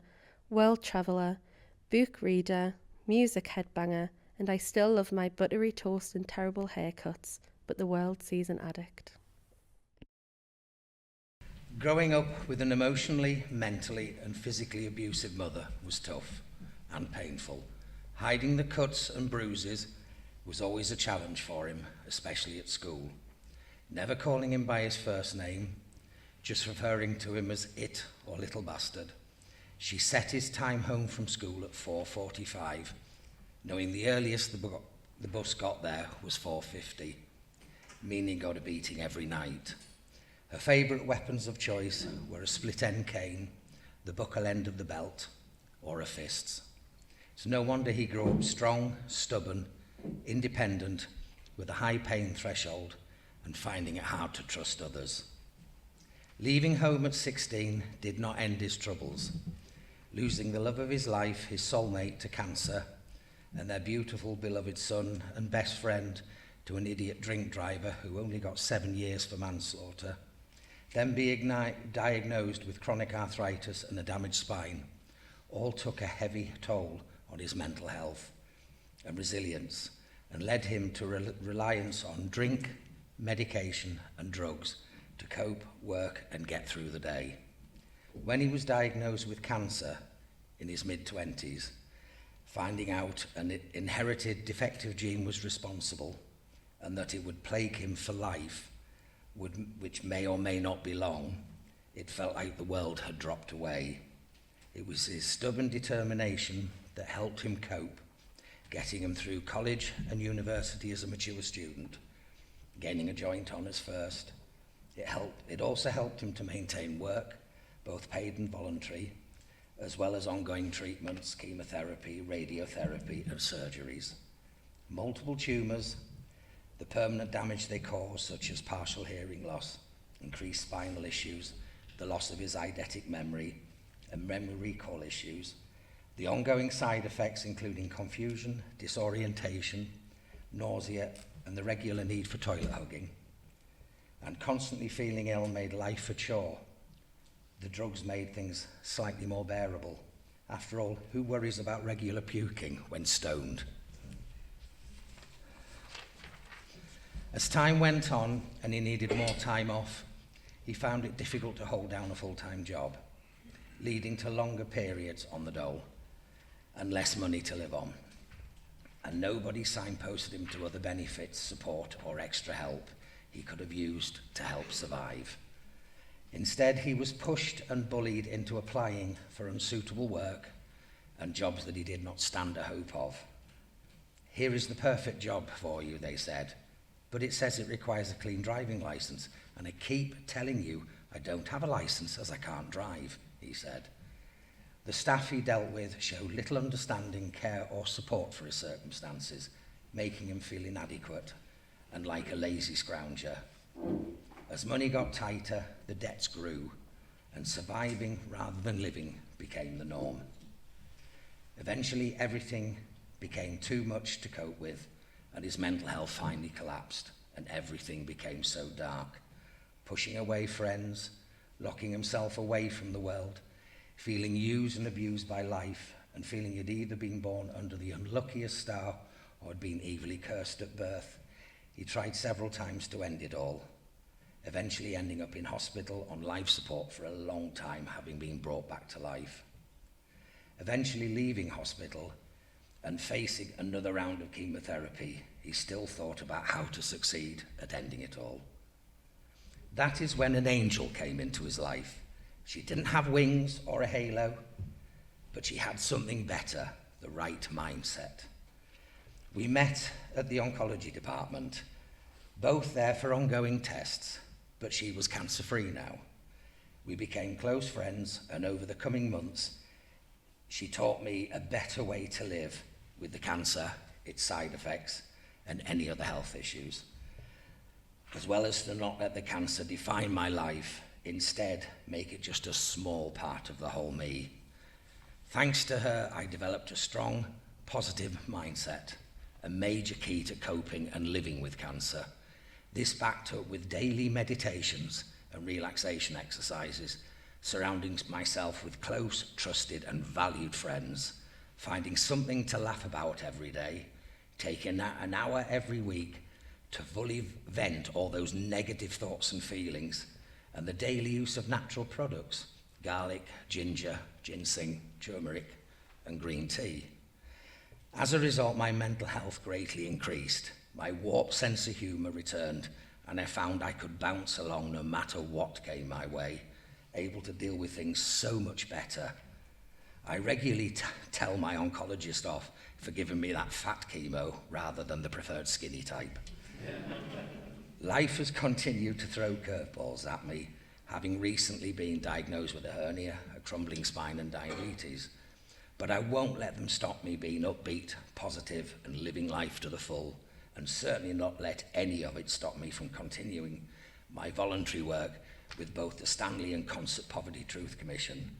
world traveller, book reader, music headbanger, and I still love my buttery toast and terrible haircuts, but the world sees an addict. Growing up with an emotionally, mentally and physically abusive mother was tough and painful. Hiding the cuts and bruises was always a challenge for him, especially at school. Never calling him by his first name, just referring to him as it or little bastard. She set his time home from school at 4:45, knowing the earliest the bus got there was 4:50, meaning got a beating every night. Her favourite weapons of choice were a split-end cane, the buckle end of the belt, or her fists. It's no wonder he grew up strong, stubborn, independent, with a high pain threshold, and finding it hard to trust others. Leaving home at 16 did not end his troubles. Losing the love of his life, his soulmate, to cancer, and their beautiful, beloved son and best friend to an idiot drink driver who only got 7 years for manslaughter, then being diagnosed with chronic arthritis and a damaged spine, all took a heavy toll on his mental health and resilience, and led him to reliance on drink, medication and drugs to cope, work and get through the day. When he was diagnosed with cancer in his mid-20s, finding out an inherited defective gene was responsible and that it would plague him for life, which may or may not be long, it felt like the world had dropped away. It was his stubborn determination that helped him cope, getting him through college and university as a mature student, gaining a joint honours first. It also helped him to maintain work, both paid and voluntary, as well as ongoing treatments, chemotherapy, radiotherapy and surgeries. Multiple tumours, the permanent damage they cause, such as partial hearing loss, increased spinal issues, the loss of his eidetic memory and memory recall issues, the ongoing side effects including confusion, disorientation, nausea and the regular need for toilet hugging, and constantly feeling ill made life a chore. The drugs made things slightly more bearable. After all, who worries about regular puking when stoned? As time went on and he needed more time off, he found it difficult to hold down a full-time job, leading to longer periods on the dole and less money to live on. And nobody signposted him to other benefits, support or extra help he could have used to help survive. Instead, he was pushed and bullied into applying for unsuitable work and jobs that he did not stand a hope of. Here is the perfect job for you, they said, but it says it requires a clean driving licence, and I keep telling you I don't have a licence as I can't drive, he said. The staff he dealt with showed little understanding, care or support for his circumstances, making him feel inadequate and like a lazy scrounger. As money got tighter, the debts grew, and surviving rather than living became the norm. Eventually, everything became too much to cope with, and his mental health finally collapsed, and everything became so dark. Pushing away friends, locking himself away from the world, feeling used and abused by life, and feeling he'd either been born under the unluckiest star or had been evilly cursed at birth. He tried several times to end it all, eventually ending up in hospital on life support for a long time, having been brought back to life. Eventually leaving hospital and facing another round of chemotherapy, he still thought about how to succeed at ending it all. That is when an angel came into his life. She didn't have wings or a halo, but she had something better, the right mindset. We met at the oncology department, both there for ongoing tests, but she was cancer-free now. We became close friends, and over the coming months, she taught me a better way to live with the cancer, its side effects, and any other health issues, as well as to not let the cancer define my life, instead make it just a small part of the whole me. Thanks to her, I developed a strong, positive mindset, a major key to coping and living with cancer. This backed up with daily meditations and relaxation exercises, surrounding myself with close, trusted and valued friends, finding something to laugh about every day, taking an hour every week to fully vent all those negative thoughts and feelings, and the daily use of natural products, garlic, ginger, ginseng, turmeric and green tea. As a result, my mental health greatly increased. My warped sense of humour returned, and I found I could bounce along no matter what came my way, able to deal with things so much better. I regularly tell my oncologist off for giving me that fat chemo rather than the preferred skinny type. Life has continued to throw curveballs at me, having recently been diagnosed with a hernia, a crumbling spine and diabetes. But I won't let them stop me being upbeat, positive, and living life to the full, and certainly not let any of it stop me from continuing my voluntary work with both the Stanley and Concert Poverty Truth Commission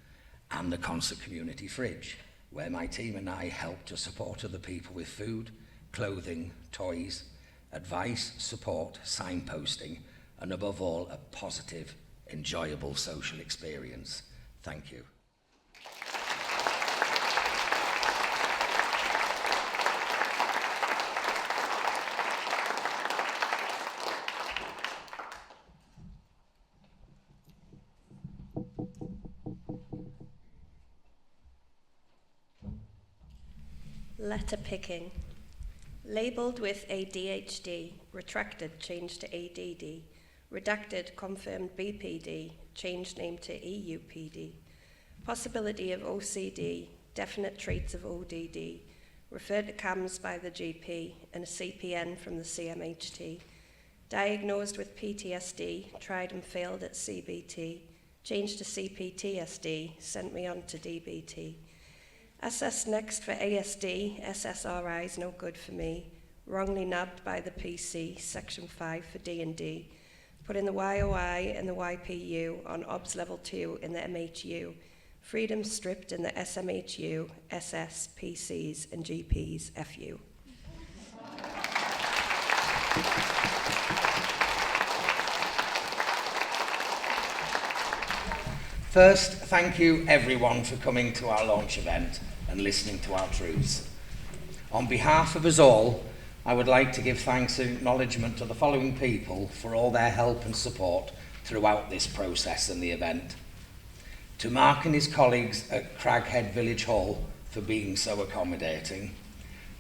and the Concert Community Fridge, where my team and I help to support other people with food, clothing, toys, advice, support, signposting, and above all, a positive, enjoyable social experience. Thank you. Letter picking. Labelled with ADHD, retracted, changed to ADD, redacted, confirmed BPD, changed name to EUPD, possibility of OCD, definite traits of ODD, referred to CAMS by the GP and a CPN from the CMHT, diagnosed with PTSD, tried and failed at CBT, changed to CPTSD, sent me on to DBT. Assessed next for ASD, SSRI is no good for me. Wrongly nabbed by the PC, Section 5 for D&D. Put in the YOI and the YPU on OBS Level 2 in the MHU. Freedom stripped in the SMHU, SS, PCs and GPs, FU. First, thank you everyone for coming to our launch event and listening to our truths. On behalf of us all, I would like to give thanks and acknowledgement to the following people for all their help and support throughout this process and the event. To Mark and his colleagues at Craghead Village Hall for being so accommodating.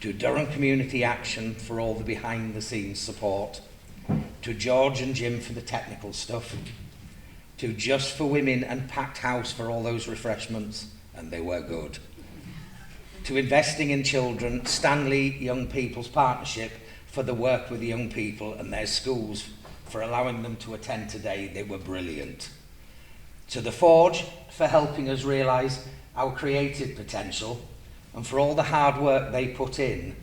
To Durham Community Action for all the behind the scenes support. To George and Jim for the technical stuff. To Just for Women and Packed House for all those refreshments, and they were good. To Investing in Children, Stanley Young People's Partnership for the work with young people and their schools for allowing them to attend today, they were brilliant. To The Forge for helping us realise our creative potential and for all the hard work they put in,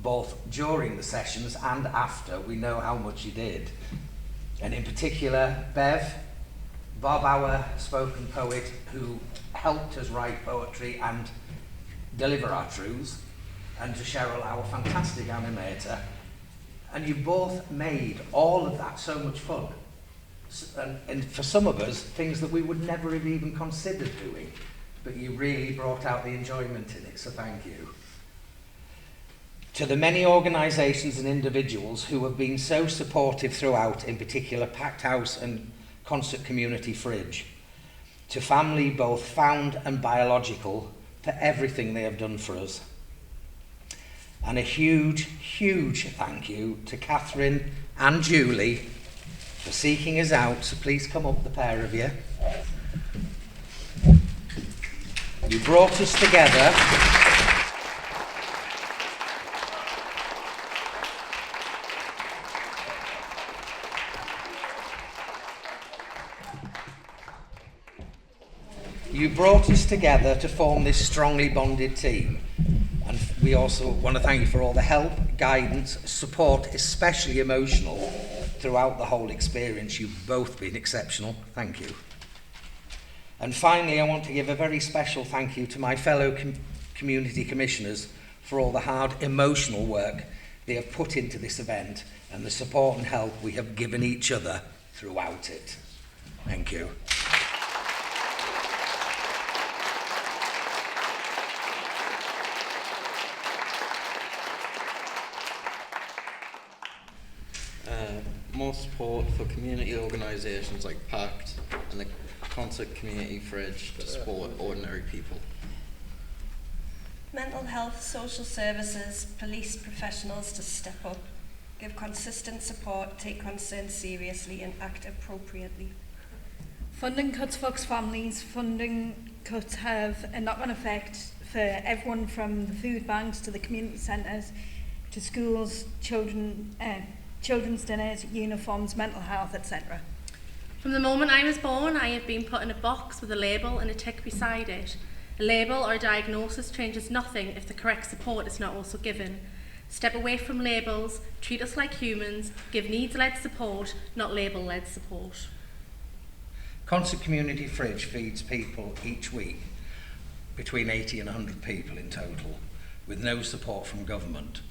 both during the sessions and after. We know how much you did. And in particular, Bev, Bob, our spoken poet, who helped us write poetry and deliver our truths, and to Cheryl, our fantastic animator. And you both made all of that so much fun. And for some of us, things that we would never have even considered doing, but you really brought out the enjoyment in it, so thank you. To the many organisations and individuals who have been so supportive throughout, in particular Packed House and Concert Community Fridge, to family both found and biological for everything they have done for us. And a huge, huge thank you to Catherine and Julie for seeking us out, so please come up, the pair of you. You brought us together. You brought us together to form this strongly bonded team. And we also want to thank you for all the help, guidance, support, especially emotional, throughout the whole experience. You've both been exceptional. Thank you. And finally, I want to give a very special thank you to my fellow community commissioners for all the hard emotional work they have put into this event and the support and help we have given each other throughout it. Thank you. More support for community organisations like PACT and the Concert Community Fridge to support ordinary people. Mental health, social services, police professionals to step up, give consistent support, take concerns seriously and act appropriately. Funding cuts affect families. Funding cuts have a knock-on effect for everyone from the food banks to the community centres to schools, children's dinners, uniforms, mental health, etc. From the moment I was born, I have been put in a box with a label and a tick beside it, A label or a diagnosis changes nothing if the correct support is not also given. Step away from labels, treat us like humans, give needs-led support, not label-led support. Concert Community Fridge feeds people each week, between 80 and 100 people in total, with no support from government.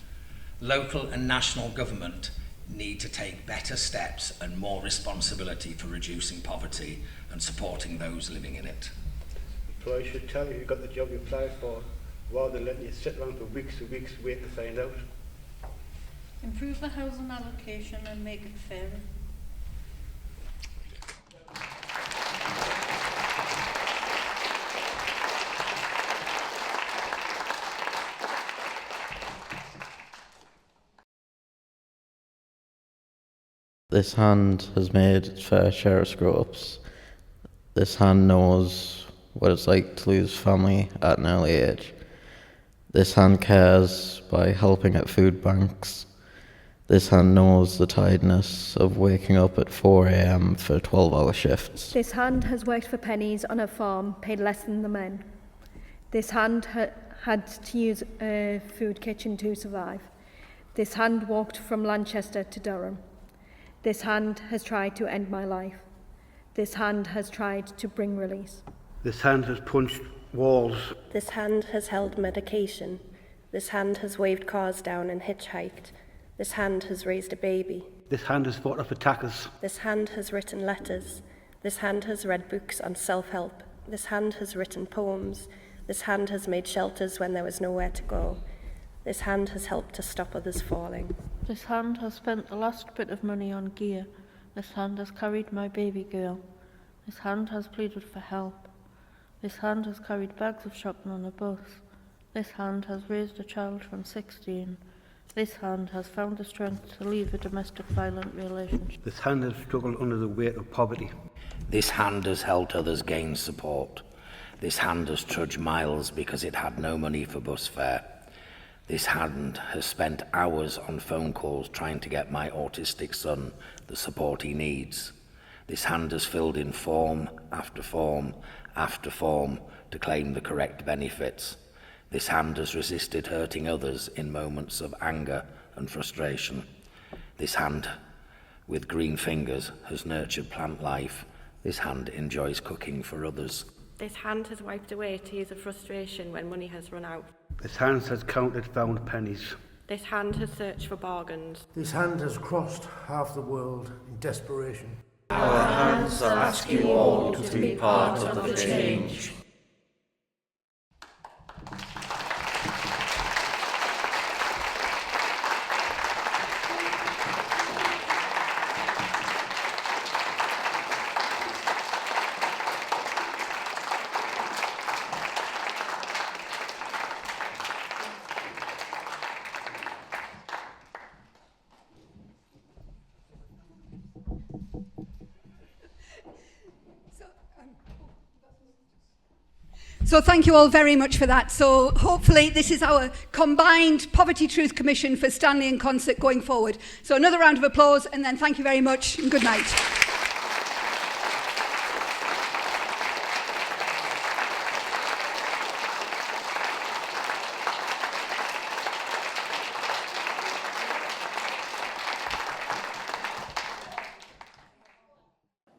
Local and national government need to take better steps and more responsibility for reducing poverty and supporting those living in it. Employers should tell you got the job you applied for, rather than letting you sit around for weeks and weeks waiting to find out. Improve the housing allocation and make it fair. This hand has made its fair share of screw-ups. This hand knows what it's like to lose family at an early age. This hand cares by helping at food banks. This hand knows the tiredness of waking up at 4 a.m. for 12-hour shifts. This hand has worked for pennies on a farm, paid less than the men. This hand had to use a food kitchen to survive. This hand walked from Lanchester to Durham. This hand has tried to end my life. This hand has tried to bring release. This hand has punched walls. This hand has held medication. This hand has waved cars down and hitchhiked. This hand has raised a baby. This hand has fought off attackers. This hand has written letters. This hand has read books on self-help. This hand has written poems. This hand has made shelters when there was nowhere to go. This hand has helped to stop others falling. This hand has spent the last bit of money on gear. This hand has carried my baby girl. This hand has pleaded for help. This hand has carried bags of shopping on a bus. This hand has raised a child from 16. This hand has found the strength to leave a domestic violent relationship. This hand has struggled under the weight of poverty. This hand has helped others gain support. This hand has trudged miles because it had no money for bus fare. This hand has spent hours on phone calls trying to get my autistic son the support he needs. This hand has filled in form after form after form to claim the correct benefits. This hand has resisted hurting others in moments of anger and frustration. This hand, with green fingers, has nurtured plant life. This hand enjoys cooking for others. This hand has wiped away tears of frustration when money has run out. This hand has counted found pennies. This hand has searched for bargains. This hand has crossed half the world in desperation. Our hands ask you all to be part of the change. So thank you all very much for that. So hopefully this is our combined Poverty Truth Commission for Stanley and Concert going forward. So another round of applause and then thank you very much and good night.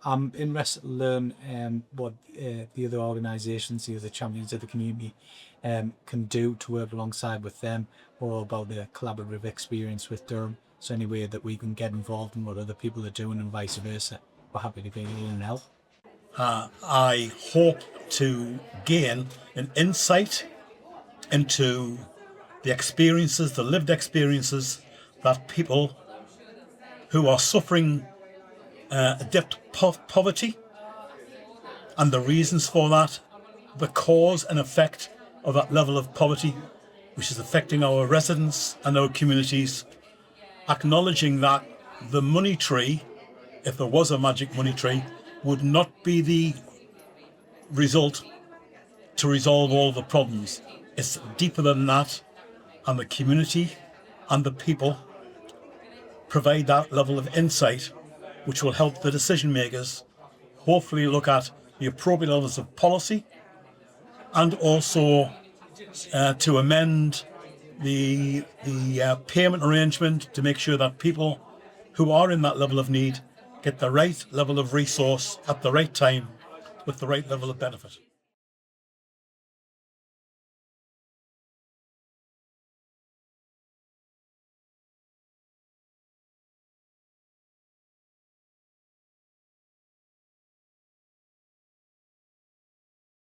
I'm interested to learn what the other organisations, the other champions of the community can do to work alongside with them, or about their collaborative experience with Durham. So any way that we can get involved in what other people are doing and vice versa, we're happy to be in and help. I hope to gain an insight into the experiences, the lived experiences that people who are suffering depth poverty and the reasons for that, the cause and effect of that level of poverty, which is affecting our residents and our communities, acknowledging that the money tree, if there was a magic money tree, would not be the result to resolve all the problems. It's deeper than that, and the community and the people provide that level of insight which will help the decision makers hopefully look at the appropriate levels of policy and also to amend the payment arrangement to make sure that people who are in that level of need get the right level of resource at the right time with the right level of benefit.